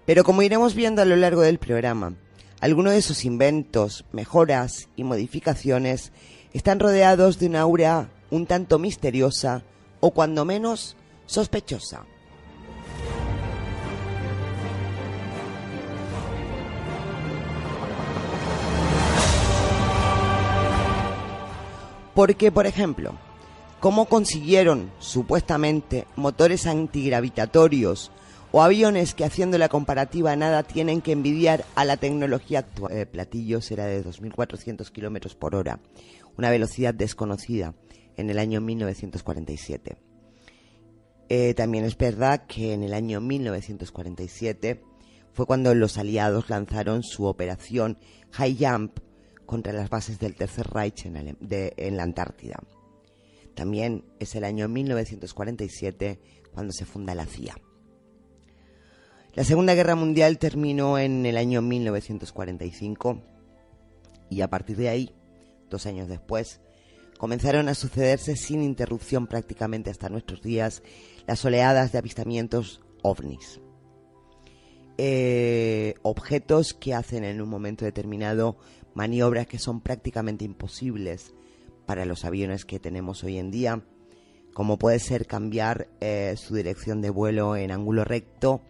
Pero como iremos viendo a lo largo del programa, algunos de sus inventos, mejoras y modificaciones están rodeados de una aura un tanto misteriosa o cuando menos sospechosa. Porque, por ejemplo, ¿cómo consiguieron, supuestamente, motores antigravitatorios o aviones que, haciendo la comparativa, nada tienen que envidiar a la tecnología actual. El platillo era de 2.400 kilómetros por hora, una velocidad desconocida en el año 1947. También es verdad que en el año 1947 fue cuando los aliados lanzaron su operación High Jump contra las bases del Tercer Reich en la Antártida. También es el año 1947 cuando se funda la CIA. La Segunda Guerra Mundial terminó en el año 1945 y a partir de ahí, 2 años después, comenzaron a sucederse sin interrupción prácticamente hasta nuestros días las oleadas de avistamientos ovnis. Objetos que hacen en un momento determinado maniobras que son prácticamente imposibles para los aviones que tenemos hoy en día, como puede ser cambiar su dirección de vuelo en ángulo recto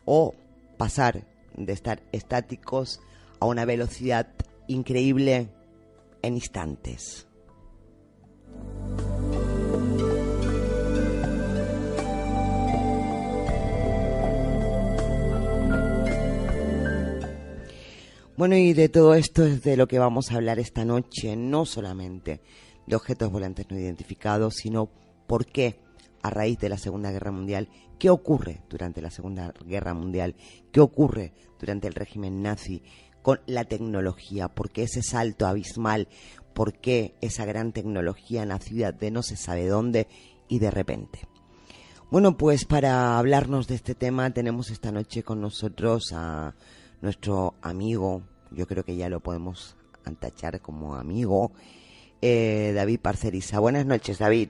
o pasar de estar estáticos a una velocidad increíble en instantes. Bueno, y de todo esto es de lo que vamos a hablar esta noche, no solamente de objetos volantes no identificados, sino por qué, a raíz de la Segunda Guerra Mundial, qué ocurre durante la Segunda Guerra Mundial, qué ocurre durante el régimen nazi con la tecnología, por qué ese salto abismal, por qué esa gran tecnología nacida de no se sabe dónde y de repente. Bueno, pues para hablarnos de este tema tenemos esta noche con nosotros a nuestro amigo, yo creo que ya lo podemos tachar como amigo, David Parcerisa. Buenas noches, David.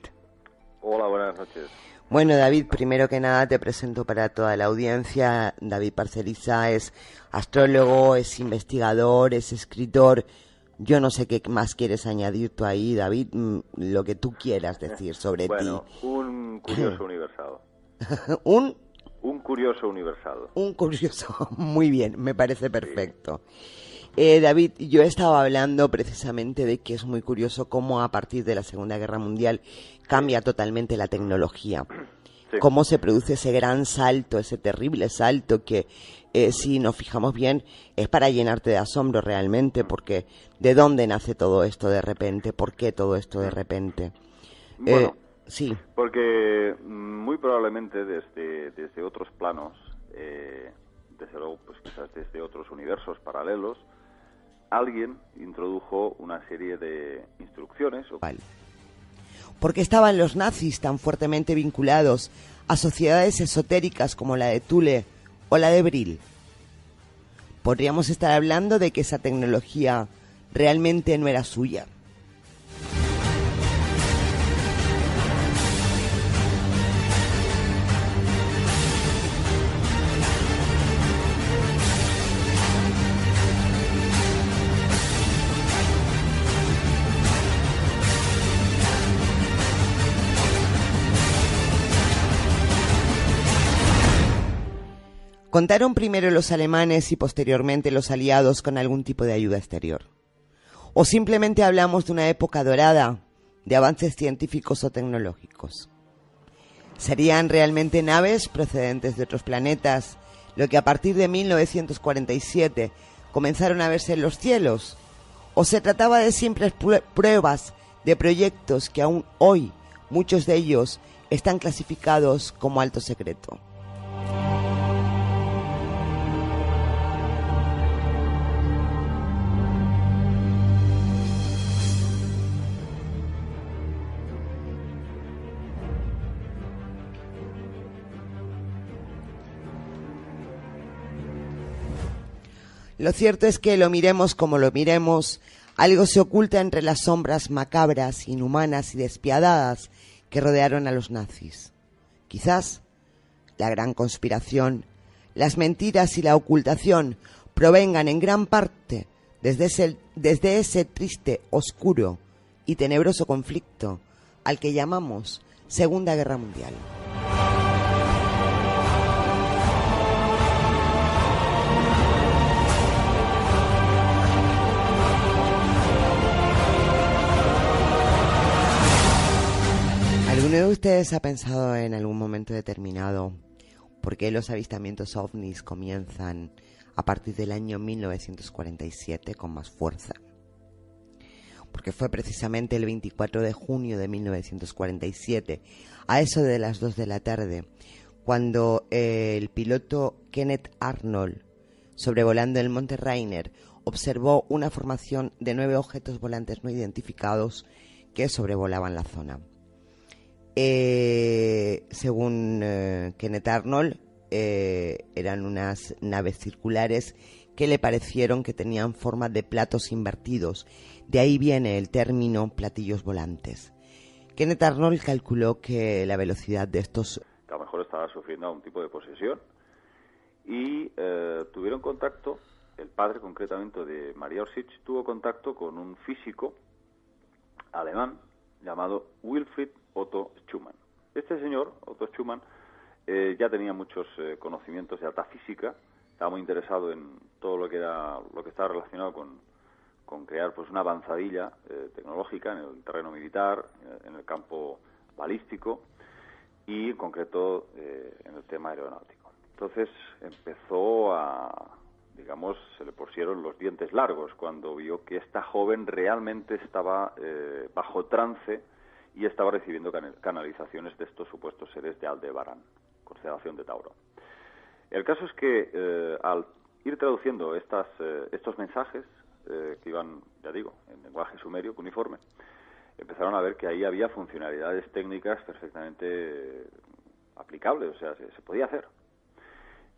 Hola, buenas noches. Bueno, David, primero que nada te presento para toda la audiencia. David Parcerisa es astrólogo, es investigador, es escritor. Yo no sé qué más quieres añadir tú ahí, David, lo que tú quieras decir sobre ti. Bueno, un curioso universado. Un curioso universado. Un curioso, muy bien, me parece perfecto. David, yo estaba hablando precisamente de que es muy curioso cómo a partir de la Segunda Guerra Mundial cambia totalmente la tecnología. Sí. Cómo se produce ese gran salto, ese terrible salto que, si nos fijamos bien, es para llenarte de asombro realmente, porque ¿de dónde nace todo esto de repente? ¿Por qué todo esto de repente? Bueno, sí. Porque muy probablemente desde otros planos, desde luego, pues quizás desde otros universos paralelos, alguien introdujo una serie de instrucciones. Vale. Porque estaban los nazis tan fuertemente vinculados a sociedades esotéricas como la de Thule o la de Brill. Podríamos estar hablando de que esa tecnología realmente no era suya. ¿Contaron primero los alemanes y posteriormente los aliados con algún tipo de ayuda exterior? ¿O simplemente hablamos de una época dorada de avances científicos o tecnológicos? ¿Serían realmente naves procedentes de otros planetas lo que a partir de 1947 comenzaron a verse en los cielos? ¿O se trataba de simples pruebas de proyectos que aún hoy muchos de ellos están clasificados como alto secreto? Lo cierto es que lo miremos como lo miremos, algo se oculta entre las sombras macabras, inhumanas y despiadadas que rodearon a los nazis. Quizás la gran conspiración, las mentiras y la ocultación provengan en gran parte desde ese triste, oscuro y tenebroso conflicto al que llamamos Segunda Guerra Mundial. ¿Alguno de ustedes ha pensado en algún momento determinado ¿Por qué los avistamientos ovnis comienzan a partir del año 1947 con más fuerza? Porque fue precisamente el 24 de junio de 1947, a eso de las 2 de la tarde, cuando el piloto Kenneth Arnold, sobrevolando el monte Rainier, observó una formación de 9 objetos volantes no identificados que sobrevolaban la zona. Según Kenneth Arnold, eran unas naves circulares que le parecieron que tenían forma de platos invertidos. De ahí viene el término platillos volantes. Kenneth Arnold calculó que la velocidad de estos... que a lo mejor estaba sufriendo algún tipo de posesión, y tuvieron contacto, el padre concretamente de Maria Orsic, tuvo contacto con un físico alemán llamado Wilfried Otto Schumann. Este señor, Otto Schumann, ya tenía muchos conocimientos de alta física, estaba muy interesado en todo lo que estaba relacionado con crear pues una avanzadilla tecnológica en el terreno militar, en el campo balístico y en concreto en el tema aeronáutico. Entonces empezó digamos, se le pusieron los dientes largos cuando vio que esta joven realmente estaba bajo trance y estaba recibiendo canalizaciones de estos supuestos seres de Aldebarán, constelación de Tauro. El caso es que al ir traduciendo estos mensajes, que iban, ya digo, en lenguaje sumerio, cuneiforme, empezaron a ver que ahí había funcionalidades técnicas perfectamente aplicables, o sea, se podía hacer.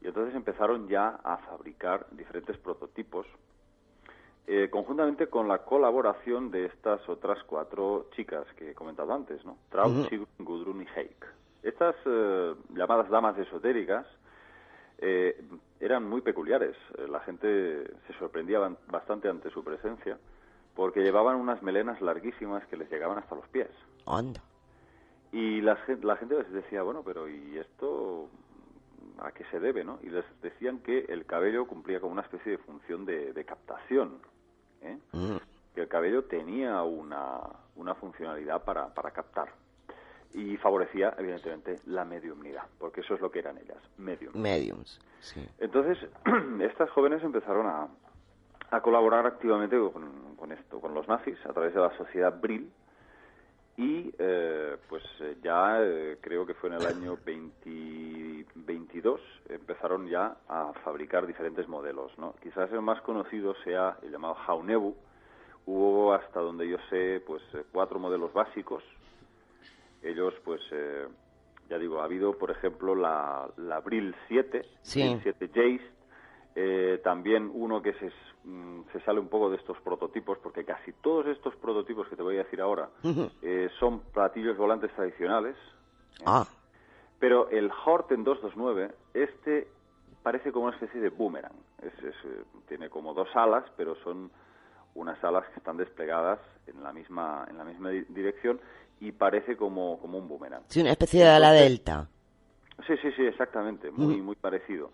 Y entonces empezaron ya a fabricar diferentes prototipos, conjuntamente con la colaboración de estas otras 4 chicas que he comentado antes, ¿no? Traut, Sigrun, Gudrun y Heik. Estas llamadas damas esotéricas eran muy peculiares. La gente se sorprendía bastante ante su presencia porque llevaban unas melenas larguísimas que les llegaban hasta los pies. Anda. Y la gente les decía, bueno, pero ¿y esto a qué se debe, no? Y les decían que el cabello cumplía como una especie de función de captación, ¿eh? Que el cabello tenía una funcionalidad para captar. Y favorecía, evidentemente, la mediumnidad, porque eso es lo que eran ellas, mediums. Sí. Entonces, estas jóvenes empezaron a colaborar activamente con los nazis, a través de la sociedad Brill, y creo que fue en el año 2022, empezaron ya a fabricar diferentes modelos, ¿no? Quizás el más conocido sea el llamado Jaunebu. Hubo, hasta donde yo sé, 4 modelos básicos. Ellos, ya digo, ha habido, por ejemplo, la Brill 7, sí. Brill 7 Jace, también uno que se sale un poco de estos prototipos, porque casi todos estos prototipos que te voy a decir ahora son platillos volantes tradicionales. Pero el Horten 229, parece como una especie de boomerang. Tiene como 2 alas, pero son unas alas que están desplegadas en la misma dirección y parece como un boomerang. Sí, una especie de ala delta. Sí, exactamente, muy parecido.